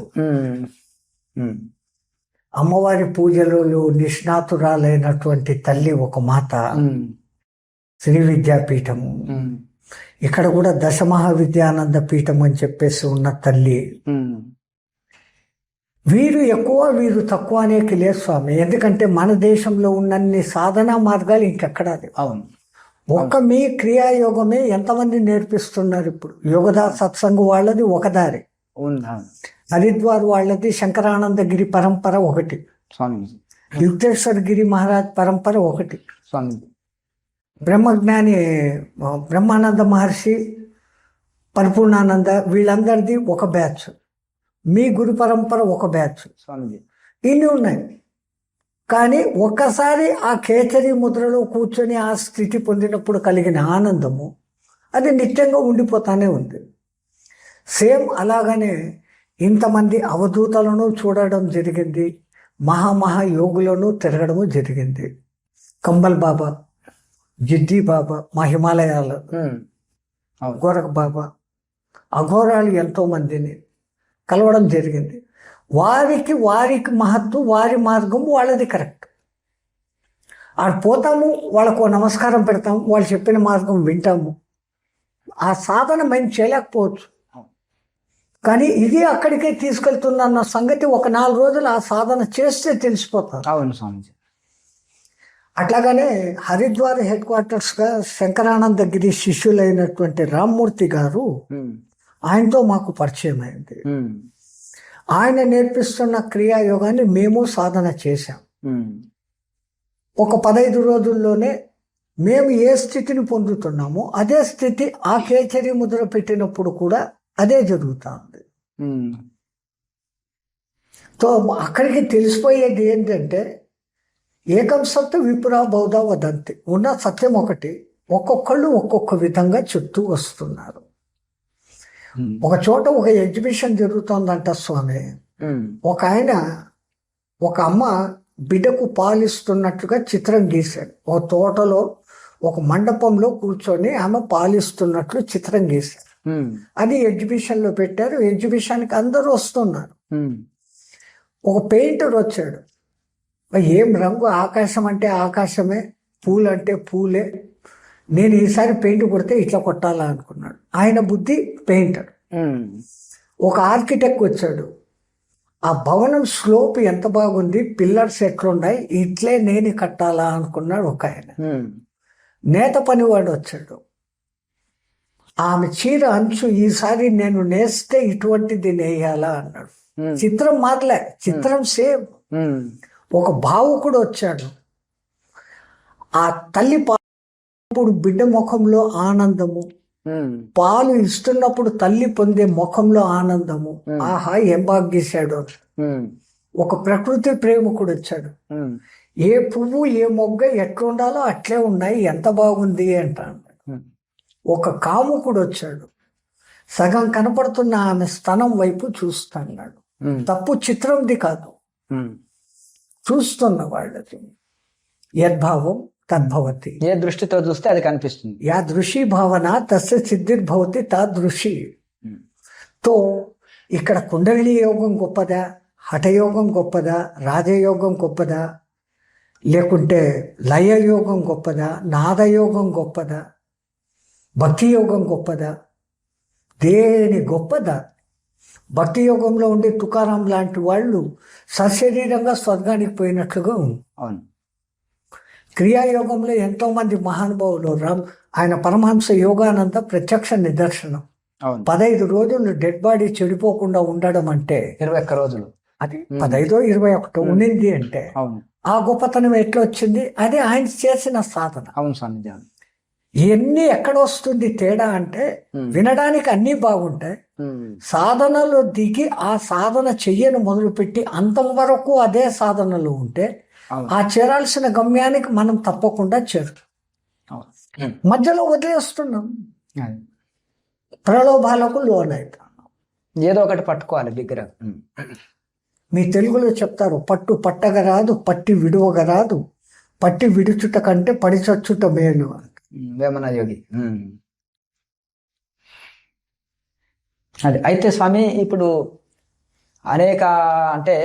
అమ్మవారి పూజలలో నిష్ణాతురాలైనటువంటి తల్లి ఒక మాత, శ్రీ విద్యాపీఠము, ఇక్కడ కూడా దశమహావిద్యానంద పీఠం అని చెప్పేసి ఉన్న తల్లి. వీరు ఎక్కువ వీరు తక్కువ అనేకి లేదు స్వామి. ఎందుకంటే మన దేశంలో ఉన్నన్ని సాధనా మార్గాలు ఇంకెక్కడా లేవు. అవును. ఒక్క మీ క్రియాయోగమే ఎంతమంది నేర్పిస్తున్నారు ఇప్పుడు. యోగదా సత్సంగ్ వాళ్ళది ఒక దారి, హరిద్వార్ వాళ్ళది శంకరానందగిరి పరంపర ఒకటి, యుక్తేశ్వర గిరి మహారాజ్ పరంపర ఒకటి, స్వామీజీ. బ్రహ్మజ్ఞాని బ్రహ్మానంద మహర్షి, పరిపూర్ణానంద, వీళ్ళందరిది ఒక బ్యాచ్, మీ గురు పరంపర ఒక బ్యాచ్, స్వామీజీ. ఇన్ని ఉన్నాయి. కానీ ఒక్కసారి ఆ కేసరి ముద్రలో కూర్చొని ఆ స్థితి పొందినప్పుడు కలిగిన ఆనందము అది నిత్యంగా ఉండిపోతానే ఉంది. సేమ్ అలాగనే ఇంతమంది అవధూతలను చూడడం జరిగింది, మహాయోగులను తిరగడము జరిగింది. కంబల్ బాబా, జిడ్డీ బాబా మా హిమాలయాలు, గోరఖ్ బాబా, అఘోరాలు ఎంతో మందిని కలవడం జరిగింది. వారికి మహత్తు, వారి మార్గం వాళ్ళది కరెక్ట్. ఆడ పోతాము, వాళ్ళకు నమస్కారం పెడతాము, వాళ్ళు చెప్పిన మార్గం వింటాము. ఆ సాధన మేము చేయలేకపోవచ్చు, కానీ ఇది అక్కడికే తీసుకెళ్తుందన్న సంగతి ఒక 4 రోజులు ఆ సాధన చేస్తే తెలిసిపోతారు. అవును స్వామీజీ. అట్లాగనే హరిద్వార్ హెడ్ క్వార్టర్స్గా శంకరానంద గిరి శిష్యులైనటువంటి రామ్మూర్తి గారు, ఆయనతో మాకు పరిచయం అయింది. ఆయన నేర్పిస్తున్న క్రియాయోగాన్ని మేము సాధన చేశాం. ఒక 15 రోజుల్లోనే మేము ఏ స్థితిని పొందుతున్నామో అదే స్థితి ఆ కేచరి ముద్ర పెట్టినప్పుడు కూడా అదే జరుగుతుంది. సో అక్కడికి తెలిసిపోయేది ఏంటంటే ఏకం సత్తు విపురా బౌద్ధ వదంతి, ఉన్న సత్యం ఒకటి, ఒక్కొక్కళ్ళు ఒక్కొక్క విధంగా చెప్తూ వస్తున్నారు. ఒక చోట ఒక ఎగ్జిబిషన్ జరుగుతోందంట స్వామి. ఒక అమ్మ బిడ్డకు పాలిస్తున్నట్టుగా చిత్రం గీశాడు. ఒక తోటలో ఒక మండపంలో కూర్చొని ఆమె పాలిస్తున్నట్లు చిత్రం గీశారు. అది ఎగ్జిబిషన్ లో పెట్టారు. ఎగ్జిబిషన్కి అందరూ వస్తున్నారు. ఒక పెయింటర్ వచ్చాడు. ఏం రంగు, ఆకాశం అంటే ఆకాశమే, పూలు అంటే పూలే, నేను ఈసారి పెయింట్ కొడితే ఇట్లా కొట్టాలా అనుకున్నాడు. ఆయన బుద్ధి పెయింటర్. ఒక ఆర్కిటెక్ట్ వచ్చాడు. ఆ భవనం స్లోప్ ఎంత బాగుంది, పిల్లర్స్ ఎట్లున్నాయి, ఇట్లే నేను కట్టాలా అనుకున్నాడు ఒక ఆయన. నేత పనివాడు వచ్చాడు. ఆమె చీర అంచు ఈసారి నేను నేస్తే ఇటువంటిది నేయాలా అన్నాడు. చిత్రం మారలే, చిత్రం సేమ్. ఒక భావుకుడు వచ్చాడు. ఆ తల్లి పాలు బిడ్డ ముఖంలో ఆనందము, పాలు ఇస్తున్నప్పుడు తల్లి పొందే ముఖంలో ఆనందము, ఆహా ఏం బాగా గీశాడు. ఒక ప్రకృతి ప్రేమికుడు వచ్చాడు. ఏ పువ్వు ఏ మొగ్గ ఎట్లుండాలో అట్లే ఉన్నాయి, ఎంత బాగుంది అంటాడు. ఒక కాముకుడు వచ్చాడు. సగం కనపడుతున్న ఆమె స్తనం వైపు చూస్తున్నాడు. తప్పు చిత్రంది కాదు, చూస్తున్న వాళ్ళది. యద్భావం తద్భవతి, ఏ దృష్టితో చూస్తే అది కనిపిస్తుంది. యా దృషి భావన తస్య సిద్ధిర్భవతి తా దృషి. తో ఇక్కడ కుండలిని యోగం గొప్పదా, హఠయోగం గొప్పదా, రాజయోగం గొప్పదా, లేకుంటే లయయోగం గొప్పదా, నాదయోగం గొప్పదా, భక్తి యోగం గొప్పదా, దేని గొప్పదా? భక్తి యోగంలో ఉండే తుకారాం లాంటి వాళ్ళు సశరీరంగా స్వర్గానికి పోయినట్లుగా ఉంది. అవును. క్రియాయోగంలో ఎంతో మంది మహానుభావులు, ఆయన పరమహంస యోగానంద ప్రత్యక్ష నిదర్శనం. 15 రోజులు డెడ్ బాడీ చెడిపోకుండా ఉండడం అంటే 21 రోజులు, అది 15 21 ఉండింది అంటే ఆ గొప్పతనం ఎట్లా వచ్చింది? అది ఆయన చేసిన సాధన. అవును స్వామి. ఇవన్నీ ఎక్కడ వస్తుంది తేడా అంటే, వినడానికి అన్నీ బాగుంటాయి, సాధనలో దిగి ఆ సాధన చెయ్యను మొదలుపెట్టి అంతం వరకు అదే సాధనలో ఉంటే ఆ చేరాల్సిన గమ్యానికి మనం తప్పకుండా చేరుతాం. మధ్యలో వదిలేస్తున్నాం, ప్రలోభాలకు లోనవుతాం. ఏదో ఒకటి పట్టుకోవాలి దగ్గర. మీ తెలుగులో చెప్తారు, పట్టు పట్టగరాదు పట్టి విడువగరాదు, పట్టి విడుచుట కంటే పడి చచ్చుట మేలు. వేమన యోగి. అది అయితే స్వామి, ఇప్పుడు అనేక అంటే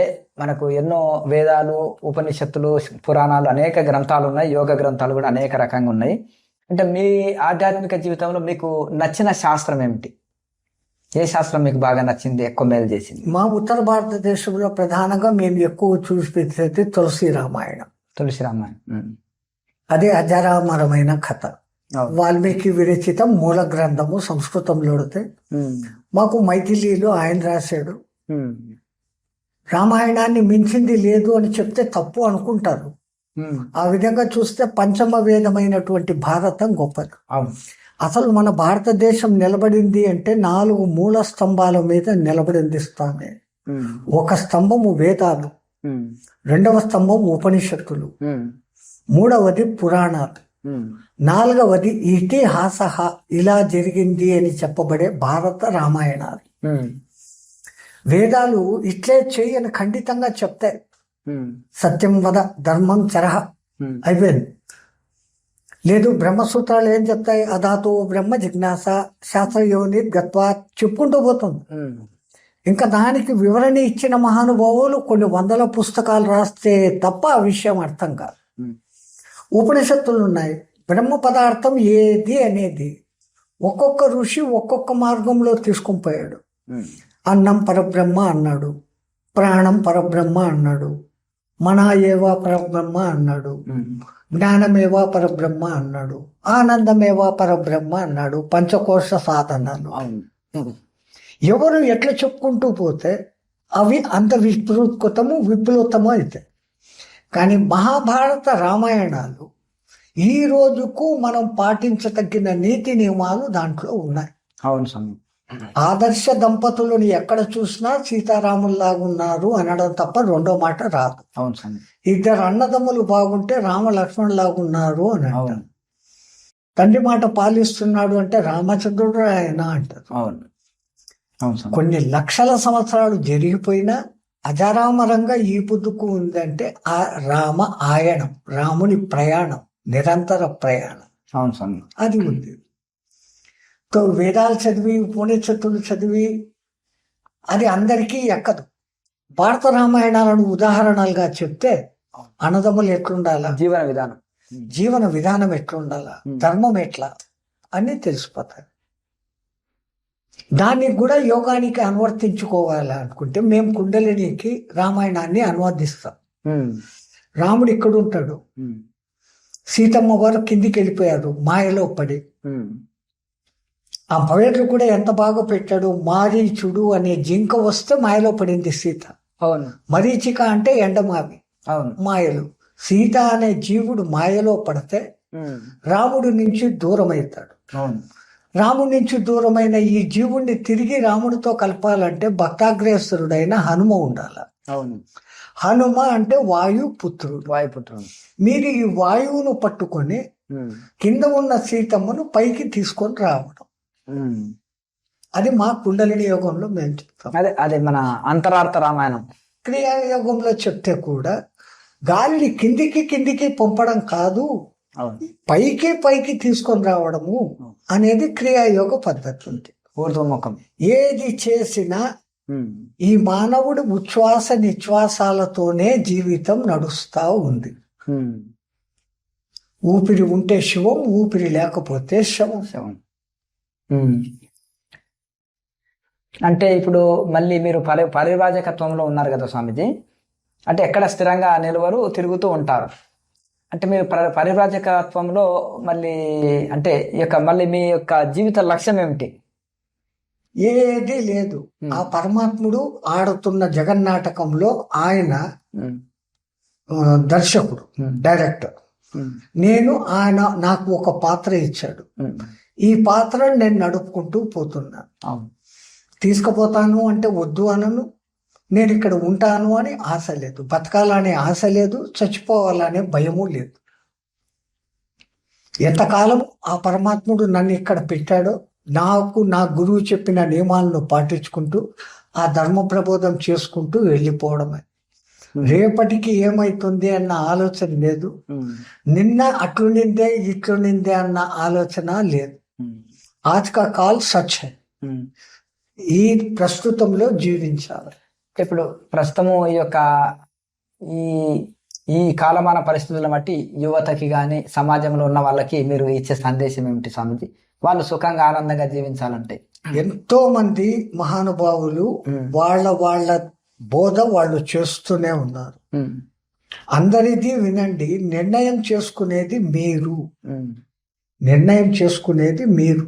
మనకు ఎన్నో వేదాలు, ఉపనిషత్తులు, పురాణాలు, అనేక గ్రంథాలు ఉన్నాయి. యోగ గ్రంథాలు కూడా అనేక రకంగా ఉన్నాయి. అంటే మీ ఆధ్యాత్మిక జీవితంలో మీకు నచ్చిన శాస్త్రం ఏమిటి? ఏ శాస్త్రం మీకు బాగా నచ్చింది, ఎక్కువ మేలు చేసింది? మా ఉత్తర భారతదేశంలో ప్రధానంగా మేము ఎక్కువ చూసి తులసి రామాయణం. తులసి రామాయణం అదే అజరామరమైన కథ. వాల్మీకి విరచితం మూల గ్రంథము సంస్కృతంలో. మాకు మైథిలీలో ఆయన రాశాడు, రామాయణాన్ని మించింది లేదు అని చెప్తే తప్పు అనుకుంటారు. ఆ విధంగా చూస్తే పంచమ వేదమైనటువంటి భారతం గొప్పది. అసలు మన భారతదేశం నిలబడింది అంటే 4 మూల స్తంభాల మీద నిలబడింది స్వామి. ఒక స్తంభము వేదాలు, రెండవ స్తంభం ఉపనిషత్తులు, మూడవది పురాణాలు, నాలుగవది ఇతిహాస, ఇలా జరిగింది అని చెప్పబడే భారత రామాయణాలు. వేదాలు ఇట్లే చేయని ఖండితంగా చెప్తాయి. సత్యం వద ధర్మం చరహ అయిపోయింది. లేదు బ్రహ్మసూత్రాలు ఏం చెప్తాయి, అదాతో బ్రహ్మ జిజ్ఞాస శాస్త్రయోని గత్వా చెప్పుకుంటూ పోతుంది. ఇంకా దానికి వివరణ ఇచ్చిన మహానుభావులు కొన్ని వందల పుస్తకాలు రాస్తే తప్ప ఆ విషయం అర్థం కాదు. ఉపనిషత్తులు ఉన్నాయి. బ్రహ్మ పదార్థం ఏది అనేది ఒక్కొక్క ఋషి ఒక్కొక్క మార్గంలో తీసుకుని పోయాడు. అన్నం పరబ్రహ్మ అన్నాడు, ప్రాణం పరబ్రహ్మ అన్నాడు, మన ఏవా పరబ్రహ్మ అన్నాడు, జ్ఞానమేవా పరబ్రహ్మ అన్నాడు, ఆనందమేవా పరబ్రహ్మ అన్నాడు, పంచకోశ సాధనాలు. ఎవరు ఎట్లా చెప్పుకుంటూ పోతే అవి అంత విప్లవతము అవుతాయి. కానీ మహాభారత రామాయణాలు ఈ రోజుకు మనం పాటించదగిన నీతి నియమాలు దాంట్లో ఉన్నాయి. అవును స్వామి. ఆదర్శ దంపతులను ఎక్కడ చూసినా సీతారాముల్లాగా ఉన్నారు అనడం తప్ప రెండో మాట రాదు. అవును స్వామి. ఇద్దరు అన్నదమ్ములు బాగుంటే రామ లక్ష్మణులాగా ఉన్నారు అని అంటారు. తండ్రి మాట పాలిస్తున్నాడు అంటే రామచంద్రుడు ఆయన అంటారు. అవును. అవును స్వామి. కొన్ని లక్షల సంవత్సరాలు జరిగిపోయినా అజరామరంగా ఈ పొద్దుకు ఉందంటే ఆ రామ ఆయనం, రాముని ప్రయాణం, నిరంతర ప్రయాణం. అవును స్వామి. అది ఉంది. వేదాలు చదివి ఉపనిషత్తులు చదివి అది అందరికీ ఎక్కదు. భారత రామాయణాలను ఉదాహరణలుగా చెప్తే అన్నదమ్ములు ఎట్లుండాలా, జీవన విధానం ఎట్లుండాలా, ధర్మం ఎట్లా అని తెలిసిపోతాయి. దాన్ని కూడా యోగానికి అనువర్తించుకోవాలనుకుంటే మేము కుండలినికి రామాయణాన్ని అనువాదిస్తాం. రాముడు ఇక్కడ ఉంటాడు, సీతమ్మ వారు కిందికి వెళ్ళిపోయారు మాయలో పడి. ఆ పవేట్లు కూడా ఎంత బాగా పెట్టాడు. మారీచుడు అనే జింక వస్తే మాయలో పడింది సీత. అవును. మరీచిక అంటే ఎండమావి. అవును. మాయలు. సీత అనే జీవుడు మాయలో పడితే రాముడి నుంచి దూరం అవుతాడు. అవును. రాముడి నుంచి దూరమైన ఈ జీవుణ్ణి తిరిగి రాముడితో కలపాలంటే భక్తాగ్రేసరుడైన హనుమ ఉండాల. అవును. హనుమ అంటే వాయుపుత్రుడు. మీరు ఈ వాయువును పట్టుకొని కింద ఉన్న సీతమ్మను పైకి తీసుకొని రావడం, అది మా కుండలిని యోగంలో మేము చెప్తాం. అదే మన అంతరార్థ రామాయణం. క్రియాయోగంలో చెప్తే కూడా గాలిని కిందికి పంపడం కాదు, పైకి తీసుకొని రావడము అనేది క్రియాయోగ పద్ధతి. ఊర్ధ్వముఖం. ఏది చేసినా ఈ మానవుడు ఉచ్ఛ్వాస నిశ్వాసాలతోనే జీవితం నడుస్తా ఉంది. ఊపిరి ఉంటే శివం, ఊపిరి లేకపోతే శవం. అంటే ఇప్పుడు మళ్ళీ మీరు పరివ్రాజకత్వంలో ఉన్నారు కదా స్వామిజీ. అంటే ఎక్కడ స్థిరంగా నిలవరు, తిరుగుతూ ఉంటారు. అంటే మీరు పరివ్రాజకత్వంలో మళ్ళీ అంటే మళ్ళీ మీ యొక్క జీవిత లక్ష్యం ఏమిటి? ఏది లేదు. ఆ పరమాత్ముడు ఆడుతున్న జగన్నాటకంలో ఆయన దర్శకుడు, డైరెక్టర్. ఆయన నాకు ఒక పాత్ర ఇచ్చాడు. ఈ పాత్రను నేను నడుపుకుంటూ పోతున్నాను. తీసుకుపోతాను అంటే వద్దు అనను. నేను ఇక్కడ ఉంటాను అని ఆశ లేదు, బతకాలనే ఆశ లేదు, చచ్చిపోవాలనే భయము లేదు. ఎంతకాలం ఆ పరమాత్ముడు నన్ను ఇక్కడ పెట్టాడో నా గురువు చెప్పిన నియమాలను పాటించుకుంటూ ఆ ధర్మ ప్రబోధం చేసుకుంటూ వెళ్ళిపోవడమే. రేపటికి ఏమైతుంది అన్న ఆలోచన లేదు. నిన్న అట్లునిందే ఇట్లునిందే అన్న ఆలోచన లేదు. ఆజ్ కా కాల్ సచ్ హై. ఈ ప్రస్తుతంలో జీవించాలి. ఇప్పుడు ప్రస్తుతము ఈ కాలమాన పరిస్థితులను బట్టి యువతకి కానీ సమాజంలో ఉన్న వాళ్ళకి మీరు ఇచ్చే సందేశం ఏమిటి స్వామిజీ? వాళ్ళు సుఖంగా ఆనందంగా జీవించాలంటే ఎంతో మంది మహానుభావులు వాళ్ళ బోధ వాళ్ళు చేస్తూనే ఉన్నారు. అందరిది వినండి. నిర్ణయం చేసుకునేది మీరు.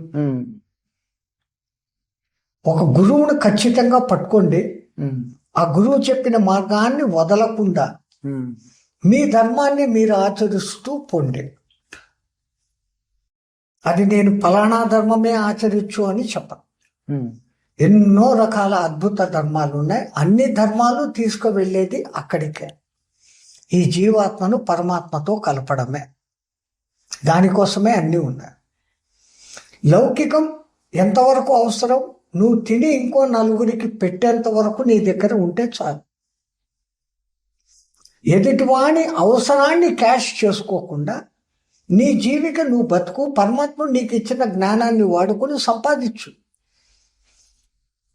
ఒక గురువును ఖచ్చితంగా పట్టుకోండి. ఆ గురువు చెప్పిన మార్గాన్ని వదలకుండా మీ ధర్మాన్ని మీరు ఆచరిస్తూ పొండి. అది నేను ఫలానా ధర్మమే ఆచరించు అని చెప్పను. ఎన్నో రకాల అద్భుత ధర్మాలు ఉన్నాయి. అన్ని ధర్మాలు తీసుకువెళ్ళేది అక్కడికే, ఈ జీవాత్మను పరమాత్మతో కలపడమే. దానికోసమే అన్నీ ఉన్నాయి. లౌకికం ఎంతవరకు అవసరం, నువ్వు తిని ఇంకో నలుగురికి పెట్టేంత వరకు నీ దగ్గర ఉంటే చాలు. ఎదుటివాని అవసరాన్ని క్యాష్ చేసుకోకుండా నీ జీవిక నువ్వు బతుకు. పరమాత్మ నీకు ఇచ్చిన జ్ఞానాన్ని వాడుకొని సంపాదించు.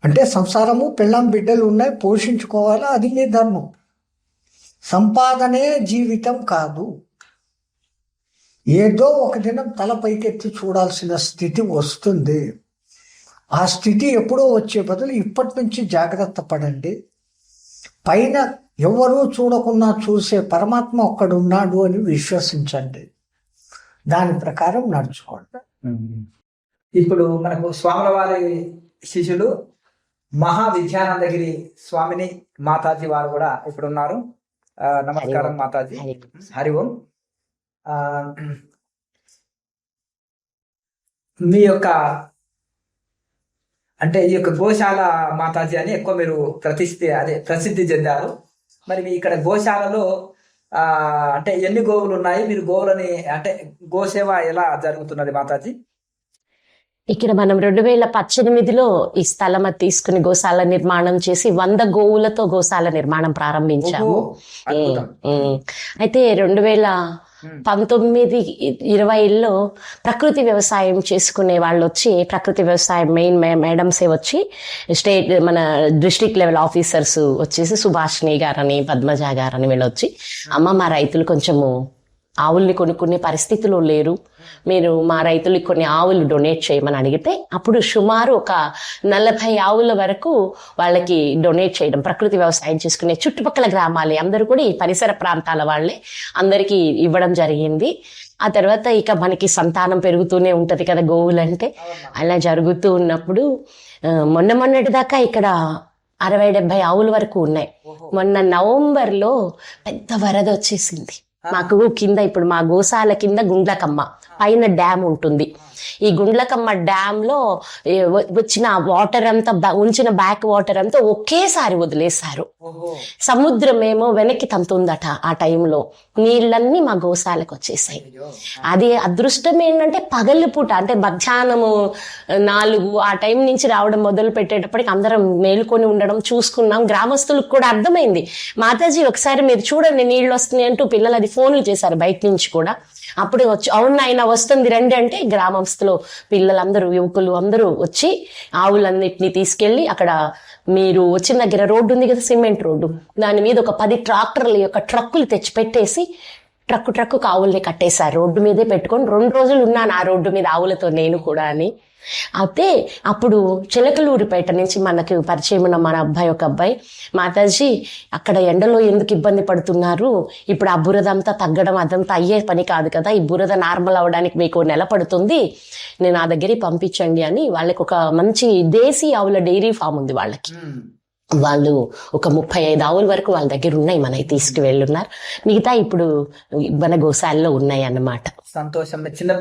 అంటే సంసారము, పిల్లం, బిడ్డలు ఉన్నాయి, పోషించుకోవాలా, అది నీ ధర్మం. సంపాదనే జీవితం కాదు. ఏదో ఒక దినం తల పైకెత్తి చూడాల్సిన స్థితి వస్తుంది. ఆ స్థితి ఎప్పుడో వచ్చే బదులు ఇప్పటి నుంచి జాగ్రత్త పడండి. పైన ఎవరూ చూడకున్నా చూసే పరమాత్మ ఒక్కడున్నాడు అని విశ్వసించండి. దాని ప్రకారం నడుచుకోండి. ఇప్పుడు మనకు స్వాముల వారి శిష్యులు మహావిద్యానందగిరి స్వామిని మాతాజీ వారు కూడా ఇప్పుడు ఉన్నారు. నమస్కారం మాతాజీ. హరి ఓం. మీ యొక్క అంటే ఈ యొక్క గోశాల మాతాజీ అని ఎక్కువ మీరు ప్రసిద్ధి చెందారు. మరి మీ ఇక్కడ గోశాలలో అంటే ఎన్ని గోవులు ఉన్నాయి? మీరు గోవులని అంటే గోసేవ ఎలా జరుగుతున్నది మాతాజీ? ఇక్కడ మనం 2018లో ఈ స్థలం తీసుకుని గోశాల నిర్మాణం చేసి 100 గోవులతో గోశాల నిర్మాణం ప్రారంభించాము. అయితే 2019-20లో ప్రకృతి వ్యవసాయం చేసుకునే వాళ్ళు వచ్చి, ప్రకృతి వ్యవసాయం మెయిన్ మేడమ్సే వచ్చి, స్టేట్ మన డిస్ట్రిక్ట్ లెవెల్ ఆఫీసర్స్ వచ్చేసి సుభాషిణి గారని, పద్మజ గారని వీళ్ళు వచ్చి, అమ్మ మా రైతులు కొంచెము ఆవుల్ని కొనుక్కునే పరిస్థితిలో లేరు, మీరు మా రైతులకి కొన్ని ఆవులు డొనేట్ చేయమని అడిగితే అప్పుడు సుమారు ఒక 40 ఆవుల వరకు వాళ్ళకి డొనేట్ చేయడం, ప్రకృతి వ్యవసాయం చేసుకునే చుట్టుపక్కల గ్రామాలే అందరూ కూడా ఈ పరిసర ప్రాంతాల వాళ్ళే అందరికీ ఇవ్వడం జరిగింది. ఆ తర్వాత ఇక మనకి సంతానం పెరుగుతూనే ఉంటది కదా గోవులంటే. అలా జరుగుతూ ఉన్నప్పుడు మొన్నటి దాకా ఇక్కడ 60-70 ఆవుల వరకు ఉన్నాయి. మొన్న నవంబర్లో పెద్ద వరద వచ్చేసింది మాకు కింద. ఇప్పుడు మా గోశాల కింద గుండ్లకమ్మ, పైన డ్యామ్ ఉంటుంది. ఈ గుండ్లకమ్మ డ్యామ్ లో వచ్చిన వాటర్ అంతా, ఉంచిన బ్యాక్ వాటర్ అంతా ఒకేసారి వదిలేశారు. సముద్రం ఏమో వెనక్కి తంతుందట. ఆ టైంలో నీళ్ళన్నీ మా గోశాలకు వచ్చేసాయి. అది అదృష్టం ఏంటంటే పగలు పూట, అంటే మధ్యాహ్నము 4 ఆ టైం నుంచి రావడం మొదలు పెట్టేటప్పటికి అందరం మేలుకొని ఉండడం చూసుకున్నాం. గ్రామస్తులకు కూడా అర్థమైంది, మాతాజీ ఒకసారి మీరు చూడండి నీళ్ళు వస్తున్నాయి అంటూ పిల్లలు అది ఫోన్లు చేశారు బయట నుంచి కూడా. అప్పుడు వచ్చి అవును ఆయన వస్తుంది రండి అంటే గ్రామస్తులు పిల్లలందరూ, యువకులు అందరూ వచ్చి ఆవులన్నిటిని తీసుకెళ్లి అక్కడ మీరు వచ్చిన దగ్గర రోడ్డు ఉంది కదా, సిమెంట్ రోడ్డు, దాని మీద ఒక 10 ట్రాక్టర్ల యొక్క ట్రక్కులు తెచ్చి పెట్టేసి ట్రక్కు ఆవుల్ని కట్టేశారు. రోడ్డు మీదే పెట్టుకొని 2 రోజులు ఉన్నాను ఆ రోడ్డు మీద ఆవులతో నేను కూడా అని. అయితే అప్పుడు చిలకలూరిపేట నుంచి మనకు పరిచయం ఉన్న మన అబ్బాయి, ఒక అబ్బాయి, మాతాజీ అక్కడ ఎండలో ఎందుకు ఇబ్బంది పడుతున్నారు, ఇప్పుడు ఆ బురద అంతా తగ్గడం అదంతా అయ్యే పని కాదు కదా, ఈ బురద నార్మల్ అవడానికి మీకు నెల పడుతుంది, నేను నా దగ్గరికి పంపించండి అని వాళ్ళకి ఒక మంచి దేశీ ఆవుల డైరీ ఫామ్ ఉంది వాళ్ళకి. వాళ్ళు ఒక 35 ఆవుల వరకు వాళ్ళ దగ్గర ఉన్నాయి, మనకి తీసుకువెళ్ళున్నారు. మిగతా ఇప్పుడు మన గోశాలలో ఉన్నాయి అన్నమాట. సంతోషం. చిన్న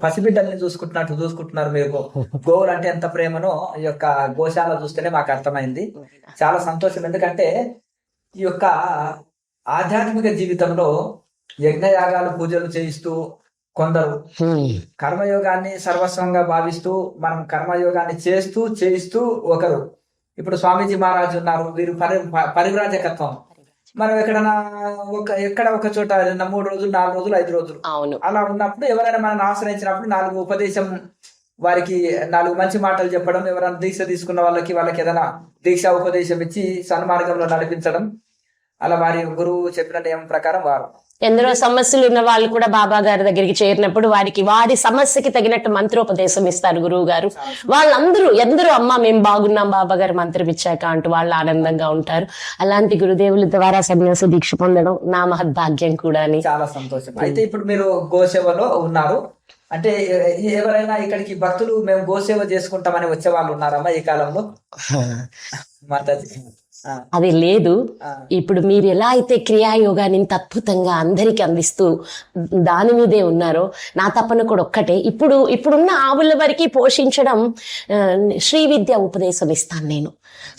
పసిబిడ్డల్ని చూసుకుంటున్నారు మీరు. గోవులు అంటే ఎంత ప్రేమనో ఈ యొక్క గోశాల చూస్తేనే మాకు అర్థమైంది. చాలా సంతోషం. ఎందుకంటే ఈ యొక్క ఆధ్యాత్మిక జీవితంలో యజ్ఞయాగాలు, పూజలు చేయిస్తూ, కొందరు కర్మయోగాన్ని సర్వస్వంగా భావిస్తూ మనం కర్మయోగాన్ని చేయిస్తూ ఒకరు, ఇప్పుడు స్వామీజీ మహారాజు ఉన్నారు, వీరు పరివ్రాజకత్వం. మనం ఎక్కడ ఒక చోట 3 రోజులు, 4 రోజులు, 5 రోజులు అలా ఉన్నప్పుడు ఎవరైనా మనల్ని ఆశ్రయించినప్పుడు 4 ఉపదేశం, వారికి 4 మంచి మాటలు చెప్పడం, ఎవరైనా దీక్ష తీసుకున్న వాళ్ళకి ఏదైనా దీక్ష ఉపదేశం ఇచ్చి సన్మార్గంలో నడిపించడం, అలా వారి గురువు చెప్పిన నియమం ప్రకారం వారు ఎందరో సమస్యలు ఉన్న వాళ్ళు కూడా బాబా గారి దగ్గరికి చేరినప్పుడు వారి సమస్యకి తగినట్టు మంత్రోపదేశం ఇస్తారు గురువు గారు. వాళ్ళందరూ ఎందరో అమ్మ మేము బాగున్నాం బాబా గారు మంత్రం ఇచ్చాక అంటూ వాళ్ళు ఆనందంగా ఉంటారు. అలాంటి గురుదేవుల ద్వారా సన్యాస దీక్ష పొందడం నా మహద్భాగ్యం కూడా అని. చాలా సంతోషం. అయితే ఇప్పుడు మీరు గోసేవలో ఉన్నారు అంటే ఎవరైనా ఇక్కడికి భక్తులు మేము గోసేవ చేసుకుంటామని వచ్చే వాళ్ళు ఉన్నారమ్మా ఈ కాలంలో? మాతాజీ అది లేదు. ఆ. ఇప్పుడు మీరు ఎలా అయితే క్రియాయోగాన్ని ఇంత అద్భుతంగా అందరికి అందిస్తూ దాని మీదే ఉన్నారో, నా తపన కూడా ఒక్కటే, ఇప్పుడున్న ఆవుల వరకు పోషించడం. శ్రీ విద్య ఉపదేశం ఇస్తాను నేను.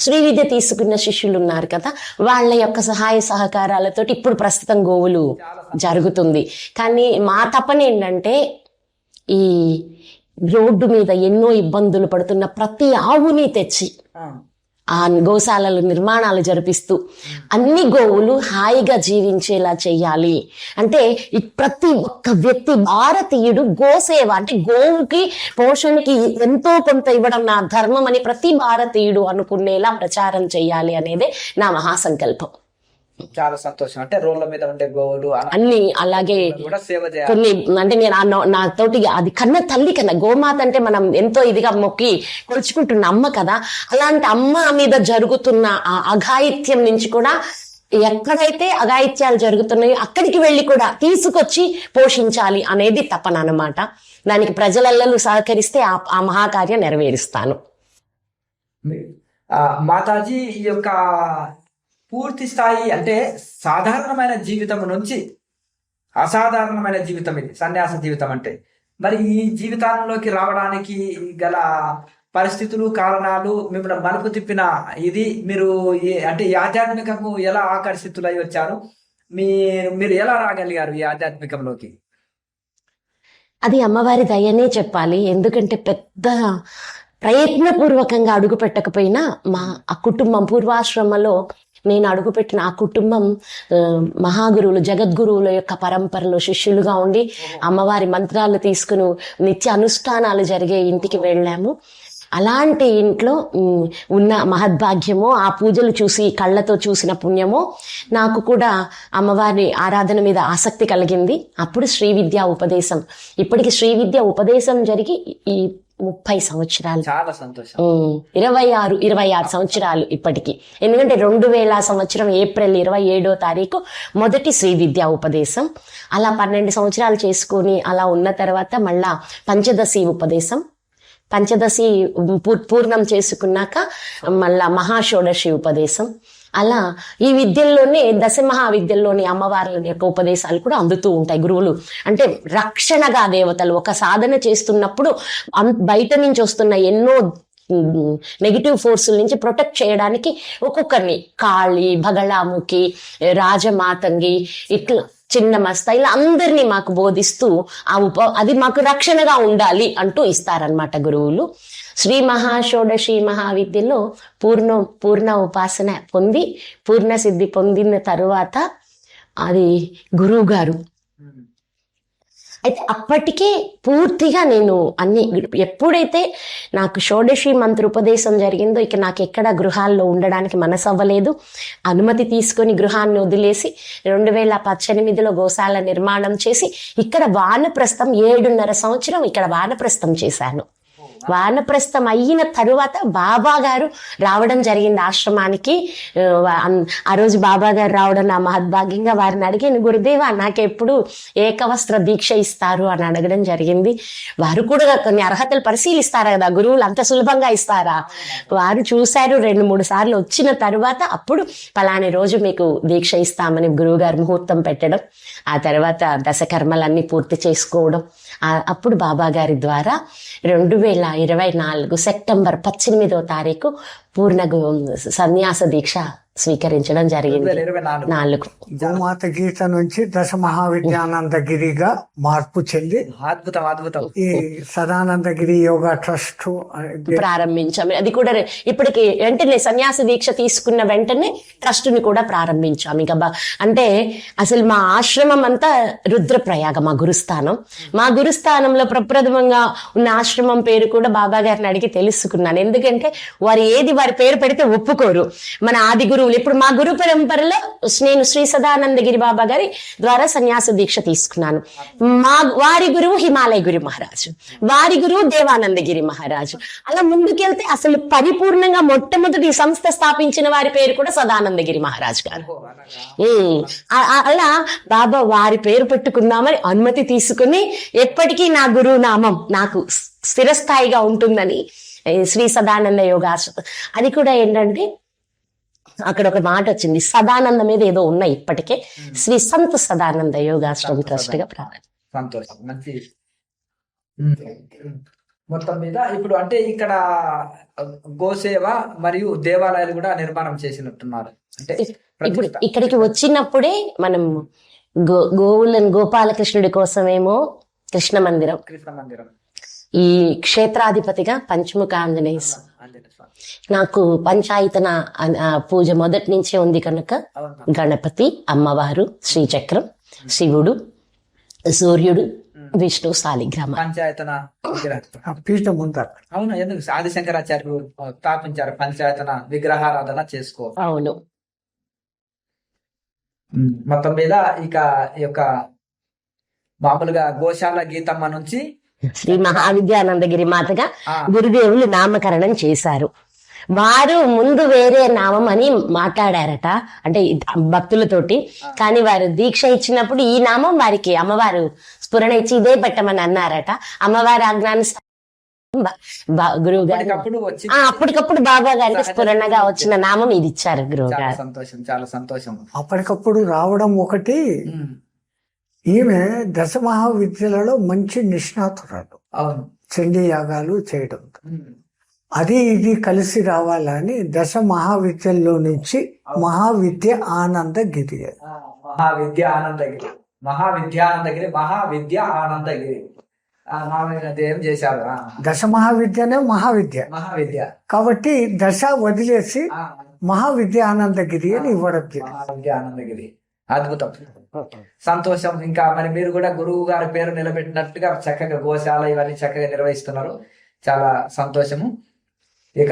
శ్రీ విద్య తీసుకున్న శిష్యులు ఉన్నారు కదా, వాళ్ళ యొక్క సహాయ సహకారాలతోటి ఇప్పుడు ప్రస్తుతం గోవులు జరుగుతుంది. కానీ మా తపన ఏంటంటే, ఈ రోడ్డు మీద ఎన్నో ఇబ్బందులు పడుతున్న ప్రతి ఆవుని తెచ్చి ఆ గోశాలలు నిర్మాణాలు జరిపిస్తూ అన్ని గోవులు హాయిగా జీవించేలా చెయ్యాలి. అంటే ప్రతి ఒక్క వ్యక్తి, భారతీయుడు గోసేవ అంటే గోవుకి పోషణకి ఎంతో కొంత ఇవ్వడం నా ధర్మం అని ప్రతి భారతీయుడు అనుకునేలా ప్రచారం చెయ్యాలి అనేదే నా మహాసంకల్పం. చాలా సంతోషం. అంటే రోడ్ల మీద ఉండే గోవులు అన్ని అలాగే కూడా సేవ చేయాలి. కొన్ని అంటే నేను నాతోటి అది కన్న తల్లి కన్నా, గోమాత అంటే మనం ఎంతో ఇదిగా మొక్కి కొలుచుకుంటున్న అమ్మ కదా, అలాంటి అమ్మ మీద జరుగుతున్న ఆ అఘాయిత్యం నుంచి కూడా, ఎక్కడైతే అఘాయిత్యాలు జరుగుతున్నాయో అక్కడికి వెళ్ళి కూడా తీసుకొచ్చి పోషించాలి అనేది తపన అన్నమాట. దానికి ప్రజలెల్లరూ సహకరిస్తే ఆ మహాకార్యం నెరవేరుస్తాను. మాతాజీ, ఈ యొక్క పూర్తి స్థాయి అంటే సాధారణమైన జీవితం నుంచి అసాధారణమైన జీవితం ఇది సన్యాస జీవితం అంటే. మరి ఈ జీవితంలోకి రావడానికి గల పరిస్థితులు, కారణాలు, మిమ్మల్ని మలుపు తిప్పిన ఇది, మీరు అంటే ఈ ఆధ్యాత్మికము ఎలా ఆకర్షితులై వచ్చారు, మీరు ఎలా రాగలిగారు ఈ ఆధ్యాత్మికంలోకి? అది అమ్మవారి దయనే చెప్పాలి. ఎందుకంటే పెద్ద ప్రయత్నపూర్వకంగా అడుగు పెట్టకపోయినా ఆ కుటుంబం, పూర్వాశ్రమలో నేను అడుగుపెట్టిన ఆ కుటుంబం మహాగురువులు, జగద్గురువుల యొక్క పరంపరలో శిష్యులుగా ఉండి అమ్మవారి మంత్రాలు తీసుకుని నిత్య అనుష్ఠానాలు జరిగే ఇంటికి వెళ్ళాము. అలాంటి ఇంట్లో ఉన్న మహద్భాగ్యమో, ఆ పూజలు చూసి కళ్ళతో చూసిన పుణ్యమో, నాకు కూడా అమ్మవారి ఆరాధన మీద ఆసక్తి కలిగింది. అప్పుడు శ్రీ విద్యా ఉపదేశం, ఇప్పటికి శ్రీ విద్యా ఉపదేశం జరిగి ఈ 30 సంవత్సరాలు, చాలా సంతోషం. 26 సంవత్సరాలు ఇప్పటికి. ఎందుకంటే 2000 సంవత్సరం ఏప్రిల్ 27వ తారీఖు మొదటి శ్రీ విద్యా ఉపదేశం. అలా 12 సంవత్సరాలు చేసుకొని అలా ఉన్న తర్వాత మళ్ళా పంచదశి ఉపదేశం, పంచదశి పూర్ణం చేసుకున్నాక మళ్ళా మహాషోడశి ఉపదేశం. అలా ఈ విద్యల్లోనే, దశ మహావిద్యల్లోని అమ్మవార్ల యొక్క ఉపదేశాలు కూడా అందుతూ ఉంటాయి. గురువులు అంటే రక్షణగా దేవతలు ఒక సాధన చేస్తున్నప్పుడు బయట నుంచి వస్తున్న ఎన్నో నెగిటివ్ ఫోర్సుల నుంచి ప్రొటెక్ట్ చేయడానికి ఒక్కొక్కరిని, కాళి, బగళాముఖి, రాజమాతంగి, ఇట్లా చిన్న మస్త, ఇలా అందరినీ మాకు బోధిస్తూ అది మాకు రక్షణగా ఉండాలి అంటూ ఇస్తారనమాట గురువులు. శ్రీ మహాషోడశి మహావిద్యలో పూర్ణ ఉపాసన పొంది పూర్ణ సిద్ధి పొందిన తరువాత అది గురువు గారు. అయితే అప్పటికే పూర్తిగా నేను ఎప్పుడైతే నాకు షోడశి మంత్ర ఉపదేశం జరిగిందో, ఇక నాకు ఎక్కడ గృహాల్లో ఉండడానికి మనసు అవ్వలేదు. అనుమతి తీసుకొని గృహాన్ని వదిలేసి 2018లో గోశాల నిర్మాణం చేసి ఇక్కడ వానప్రస్థం 7.5 సంవత్సరం ఇక్కడ వానప్రస్థం చేశాను. వానప్రస్థం అయిన తరువాత బాబా గారు రావడం జరిగింది ఆశ్రమానికి. ఆ రోజు బాబా గారు రావడం నా మహద్భాగ్యంగా. వారిని అడిగాను, గురుదేవా నాకెప్పుడు ఏకవస్త్ర దీక్ష ఇస్తారు అని అడగడం జరిగింది. వారు కూడా కొన్ని అర్హతలు పరిశీలిస్తారు కదా, గురువులు అంత సులభంగా ఇస్తారా? వారు చూశారు 2-3 సార్లు. వచ్చిన తరువాత అప్పుడు పలాని రోజు మీకు దీక్ష ఇస్తామని గురువు గారు ముహూర్తం పెట్టడం, ఆ తర్వాత దశకర్మలన్నీ పూర్తి చేసుకోవడం. అప్పుడు బాబా గారి ద్వారా 2024 సెప్టెంబర్ 18వ తారీఖు పూర్ణ సన్యాస దీక్ష స్వీకరించడం జరిగింది. 4 గోమాత గీత నుంచి దశ మహావిద్యానందగిరిగా మార్పు చెంది అద్భుతం ఈ సదానందగిరి యోగా ట్రస్ట్ ప్రారంభించాము. అది కూడా ఇప్పటికి వెంటనే సన్యాస దీక్ష తీసుకున్న వెంటనే ట్రస్ట్ ని కూడా ప్రారంభించాము. ఇంకా అంటే అసలు మా ఆశ్రమం అంతా రుద్రప్రయాగ మా గురుస్థానం. మా గురుస్థానంలో ప్రప్రథమంగా ఉన్న ఆశ్రమం పేరు కూడా బాబా గారిని అడిగి తెలుసుకున్నాను. ఎందుకంటే వారి పేరు పెడితే ఒప్పుకోరు. మన ఆది గురువులు, ఇప్పుడు మా గురు పరంపరలో నేను శ్రీ సదానందగిరి బాబా గారి ద్వారా సన్యాస దీక్ష తీసుకున్నాను. వారి గురువు హిమాలయ గురు మహారాజు, వారి గురువు దేవానందగిరి మహారాజు. అలా ముందుకెళ్తే అసలు పరిపూర్ణంగా మొట్టమొదటి సంస్థ స్థాపించిన వారి పేరు కూడా సదానందగిరి మహారాజు గారు. అలా బాబా వారి పేరు పెట్టుకుందామని అనుమతి తీసుకుని ఎప్పటికీ నా గురువు నామం నాకు స్థిరస్థాయిగా ఉంటుందని శ్రీ సదానంద యోగాశ్రమం. అది కూడా ఏంటంటే అక్కడ ఒక మాట వచ్చింది, సదానంద మీద ఏదో ఉన్నాయి ఇప్పటికే. శ్రీ సంత్ సదానంద యోగాశ్రమ్ ట్రస్ట్ గా ప్రారంభం. సంతోషం, మంచి. మొత్తం మీద ఇప్పుడు అంటే ఇక్కడ గోసేవ మరియు దేవాలయాలు కూడా నిర్మాణం చేసినట్టున్నారు. అంటే ఇప్పుడు ఇక్కడికి వచ్చినప్పుడే మనం గోవులను గోపాలకృష్ణుడి కోసమేమో కృష్ణ మందిరం, ఈ క్షేత్రాధిపతిగా పంచముఖ ఆంజనేయ స్వామి. నాకు పంచాయతన పూజ మొదటి నుంచే ఉంది కనుక గణపతి, అమ్మవారు, శ్రీచక్రం, శివుడు, సూర్యుడు, విష్ణు సాలిగ్రామ, పంచాయతన పీఠం ఉందా? అవును, ఎందుకు ఆదిశంకరాచార్యులు స్థాపించారు పంచాయతన విగ్రహారాధన చేసుకో. అవును. మొత్తం మీద ఇక ఈ యొక్క మామూలుగా గోశాల గీతమ్మ నుంచి శ్రీ మహావిద్యానందగిరి మాతగా గురుదేవులు నామకరణం చేశారు. వారు ముందు వేరే నామం అని మాట్లాడారట, అంటే భక్తులతోటి. కానీ వారు దీక్ష ఇచ్చినప్పుడు ఈ నామం వారికి అమ్మవారు స్ఫురణ ఇచ్చి ఇదే పెట్టమని అన్నారట. అమ్మవారి ఆజ్ఞానుసారం గురువు గారు అప్పటికప్పుడు బాబా గారికి స్ఫురణగా వచ్చిన నామం ఇది ఇచ్చారు గురువు గారు. సంతోషం, చాలా సంతోషం. అప్పటికప్పుడు రావడం ఒకటి. ఈమె దశ మహావిద్యలలో మంచి నిష్ణాతురాలు. అవును, చండీ యాగాలు చేయడం, అది ఇది కలిసి రావాలని దశ మహావిద్యల్లో నుంచి మహావిద్య ఆనందగిరి. మహావిద్య ఆనందగిరి, మహావిద్యానందగిరి, మహావిద్య ఆనందగిరి ఏం చేశారు. దశ మహావిద్యనే మహావిద్య. మహావిద్య కాబట్టి దశ వదిలేసి మహావిద్య ఆనందగిరి అని ఇవ్వడం. మహావిద్య ఆనందగిరి, అద్భుతం, సంతోషం. ఇంకా మరి మీరు కూడా గురువు గారి పేరు నిలబెట్టినట్టుగా చక్కగా గోశాల ఇవన్నీ చక్కగా నిర్వహిస్తున్నారు. చాలా సంతోషము. ఇక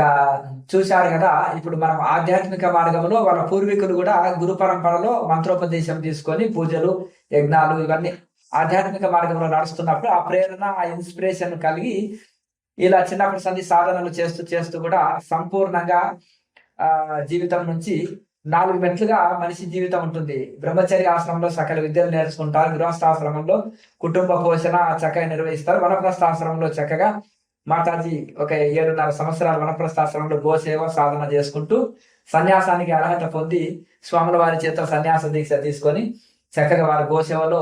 చూశారు కదా, ఇప్పుడు మనం ఆధ్యాత్మిక మార్గంలో వాళ్ళ పూర్వీకులు కూడా గురు పరంపరలో మంత్రోపదేశం తీసుకొని పూజలు, యజ్ఞాలు ఇవన్నీ ఆధ్యాత్మిక మార్గంలో నడుస్తున్నప్పుడు ఆ ప్రేరణ, ఆ ఇన్స్పిరేషన్ కలిగి ఇలా చిన్నప్పటి సంధి సాధనలు చేస్తూ చేస్తూ కూడా సంపూర్ణంగా జీవితం నుంచి 4 మెట్లుగా మనిషి జీవితం ఉంటుంది. బ్రహ్మచర్య ఆశ్రమంలో సకల విద్యలు నేర్చుకుంటారు, గృహస్థాశ్రమంలో కుటుంబ పోషణ చక్కగా నిర్వహిస్తారు, వనప్రస్థాశ్రమంలో చక్కగా మాతాజీ ఒక 7.5 సంవత్సరాలు వనప్రస్థాశ్రమంలో గోసేవ సాధన చేసుకుంటూ సన్యాసానికి అర్హత పొంది స్వాముల వారి చేత సన్యాస దీక్ష తీసుకొని చక్కగా వారి గోసేవలో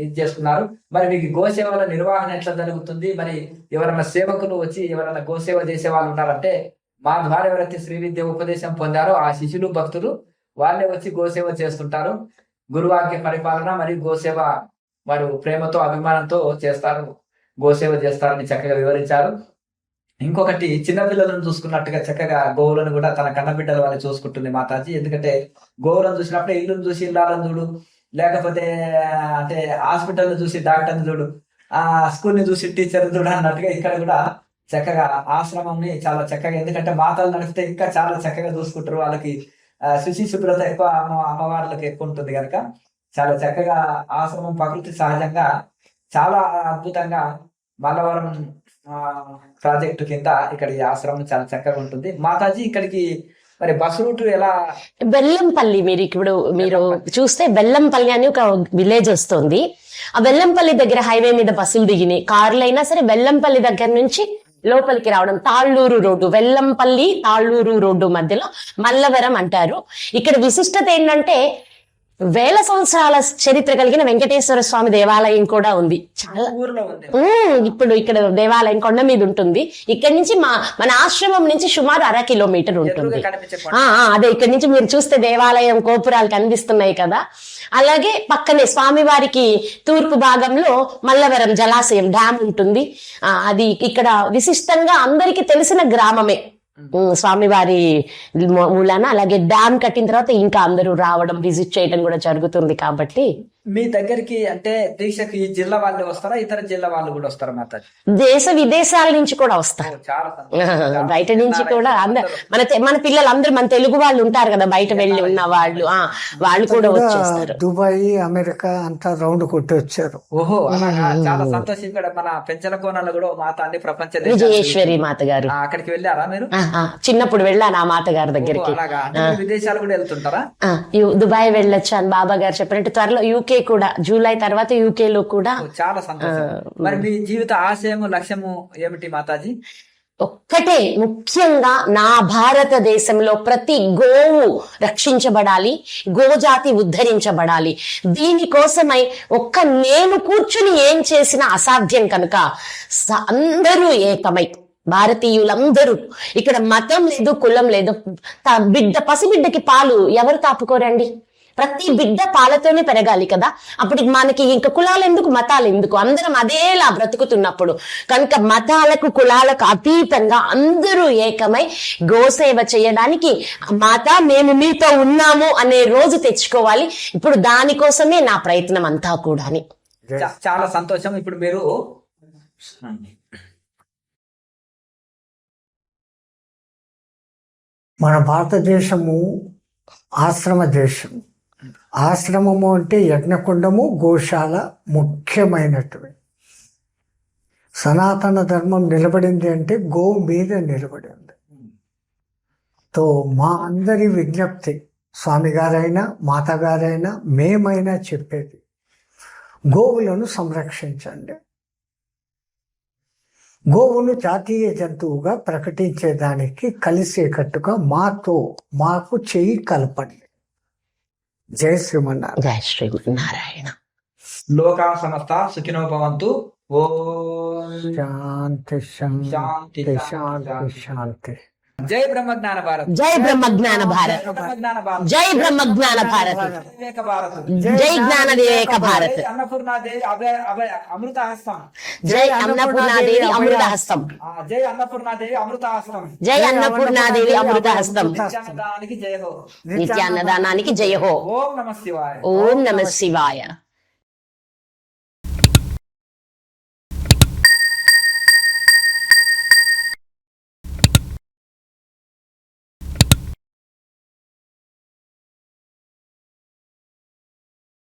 ఇది చేసుకున్నారు. మరి మీకు గోసేవల నిర్వహణ ఎట్లా జరుగుతుంది? మరి ఎవరైనా సేవకులు వచ్చి ఎవరైనా గోసేవ చేసే వాళ్ళు ఉన్నారంటే మా ద్వారా ఎవరైతే శ్రీ విద్య ఉపదేశం పొందారో ఆ శిష్యులు, భక్తులు వాళ్ళే వచ్చి గోసేవ చేస్తుంటారు. గురువాక్య పరిపాలన మరియు గోసేవ వారు ప్రేమతో, అభిమానంతో చేస్తారు, గోసేవ చేస్తారని చక్కగా వివరించారు. ఇంకొకటి, చిన్నపిల్లలను చూసుకున్నట్టుగా చక్కగా గోవులను కూడా తన కన్నబిడ్డల వాళ్ళు చూసుకుంటుంది మాతాజీ. ఎందుకంటే గోవులను చూసినప్పుడు ఇల్లును చూసి ఇల్లాలను చూడు, లేకపోతే అంటే హాస్పిటల్ చూసి డాక్టర్ని చూడు, ఆ స్కూల్ని చూసి టీచర్ చూడు అన్నట్టుగా ఇక్కడ కూడా చక్కగా ఆశ్రమంని చాలా చక్కగా, ఎందుకంటే మాతలు నడిపితే ఇంకా చాలా చక్కగా చూసుకుంటారు. వాళ్ళకి శుచి శుభ్రత ఎక్కువ, అమ్మవార్లకు ఎక్కువ ఉంటుంది కనుక చాలా చక్కగా ఆశ్రమం ప్రకృతి సహజంగా చాలా అద్భుతంగా మల్లవరం ప్రాజెక్టు కింద ఇక్కడ ఈ ఆశ్రమం చాలా చక్కగా ఉంటుంది. మాతాజీ ఇక్కడికి మరి బస్ రూట్ ఎలా? బెల్లంపల్లి, మీరు చూస్తే బెల్లంపల్లి అని ఒక విలేజ్ వస్తుంది. ఆ బెల్లంపల్లి దగ్గర హైవే మీద బస్సులు దిగినాయి, కార్లు అయినా సరే బెల్లంపల్లి దగ్గర నుంచి లోపలికి రావడం తాళ్ళూరు రోడ్డు, వెల్లంపల్లి తాళ్ళూరు రోడ్డు మధ్యలో మల్లవరం అంటారు. ఇక్కడ విశిష్టత ఏంటంటే వేల సంవత్సరాల చరిత్ర కలిగిన వెంకటేశ్వర స్వామి దేవాలయం కూడా ఉంది. చాలా ఇప్పుడు ఇక్కడ దేవాలయం కొండ మీద ఉంటుంది. ఇక్కడి నుంచి మన ఆశ్రమం నుంచి సుమారు 1/2 కిలోమీటర్ ఉంటుంది. అదే ఇక్కడ నుంచి మీరు చూస్తే దేవాలయం గోపురాలు కనిపిస్తున్నాయి కదా, అలాగే పక్కనే స్వామివారికి తూర్పు భాగంలో మల్లవరం జలాశయం డ్యామ్ ఉంటుంది. అది ఇక్కడ విశిష్టంగా అందరికీ తెలిసిన గ్రామమే స్వామివారి మూలాన. అలాగే డ్యామ్ కట్టిన తర్వాత ఇంకా అందరూ రావడం, విజిట్ చేయడం కూడా జరుగుతుంది. కాబట్టి మీ దగ్గరికి అంటే దీక్షకు ఈ జిల్లా వాళ్ళు వస్తారా, ఇతర జిల్లా వాళ్ళు కూడా వస్తారా మాతాజీ? దేశ విదేశాల నుంచి కూడా వస్తారు, బయట నుంచి కూడా. మన పిల్లలు అందరూ, మన తెలుగు వాళ్ళు ఉంటారు కదా బయట వెళ్ళి ఉన్న వాళ్ళు, వాళ్ళు కూడా వచ్చేస్తారు. దుబాయ్, అమెరికా అంతా రౌండ్ కొట్టి వచ్చారు. ఓహో, చాలా సంతోషం. ఇక్కడ మన పెంచల కోణంలో కూడా మాత అన్ని ప్రపంచ విజయేశ్వరి మాత గారు, అక్కడికి వెళ్ళారా మీరు? చిన్నప్పుడు వెళ్ళాను ఆ మాత గారి దగ్గరికి. విదేశాలు కూడా వెళ్తుంటారా? దుబాయ్ వెళ్ళొచ్చు అని బాబా గారు చెప్పినట్టు. త్వరలో యూకే కూడా, జూలై తర్వాత యూకే లో కూడా. చాలా సంతోషం. మరి మీ జీవిత ఆశయము, లక్ష్యము ఏమిటి మాతాజీ? ఒక్కటే ముఖ్యంగా నా భారతదేశంలో ప్రతి గోవు రక్షించబడాలి, గోజాతి ఉద్ధరించబడాలి. దీనికోసమై ఒక్క నేను కూర్చుని ఏం చేసినా అసాధ్యం కనుక అందరూ ఏకమై, భారతీయులందరూ, ఇక్కడ మతం లేదు, కులం లేదు, పసిబిడ్డకి పాలు ఎవరు తాపుకోరండి? ప్రతి బిడ్డ పాలతోనే పెరగాలి కదా. అప్పటికి మనకి ఇంకా కులాలు ఎందుకు, మతాలు ఎందుకు? అందరం అదేలా బ్రతుకుతున్నప్పుడు కనుక మతాలకు కులాలకు అతీతంగా అందరూ ఏకమై గోసేవ చేయడానికి మాత మేము మీతో ఉన్నాము అనే రోజు తెచ్చుకోవాలి. ఇప్పుడు దానికోసమే నా ప్రయత్నం అంతా కూడా. చాలా సంతోషం. ఇప్పుడు మీరు మన భారతదేశము ఆశ్రమ దేశం. ఆశ్రమము అంటే యజ్ఞకుండము, గోశాల ముఖ్యమైనటివి. సనాతన ధర్మం నిలబడింది అంటే గో మీద నిలబడింది. తో మా అందరి విజ్ఞప్తి, స్వామి గారైనా మాతగారైనా మేమైనా చెప్పేది, గోవులను సంరక్షించండి. గోవును జాతీయ జంతువుగా ప్రకటించేదానికి కలిసేటట్టుగా మాకు చెయ్యి కలపండి. జై శ్రీమన్నారాయణ. జై శ్రీమన్నారాయణ. లోకా సమస్త సుఖినో భవంతు. ఓం శాంతి శాంతి శాంతి శాంతి. జై బ్రహ్మజ్ఞాన భారత్. జై బ్రహ్మజ్ఞాన భారత్. జై బ్రహ్మజ్ఞాన భారత్. వివేక భారత్. జై జ్ఞాన వివేక భారత్. అన్నపూర్ణాదేవి అమృత హస్తం. జై అన్నపూర్ణాదేవి అమృత హస్తం. జై అన్నపూర్ణాదేవి అమృత హస్తం. జై అన్నపూర్ణాదేవి అమృత హస్తం. నిత్యాన్నదానానికి జయ హో. నిత్యాన్నదానానికి జయ హో. ఓం నమః శివాయ. ఓం నమః శివాయ.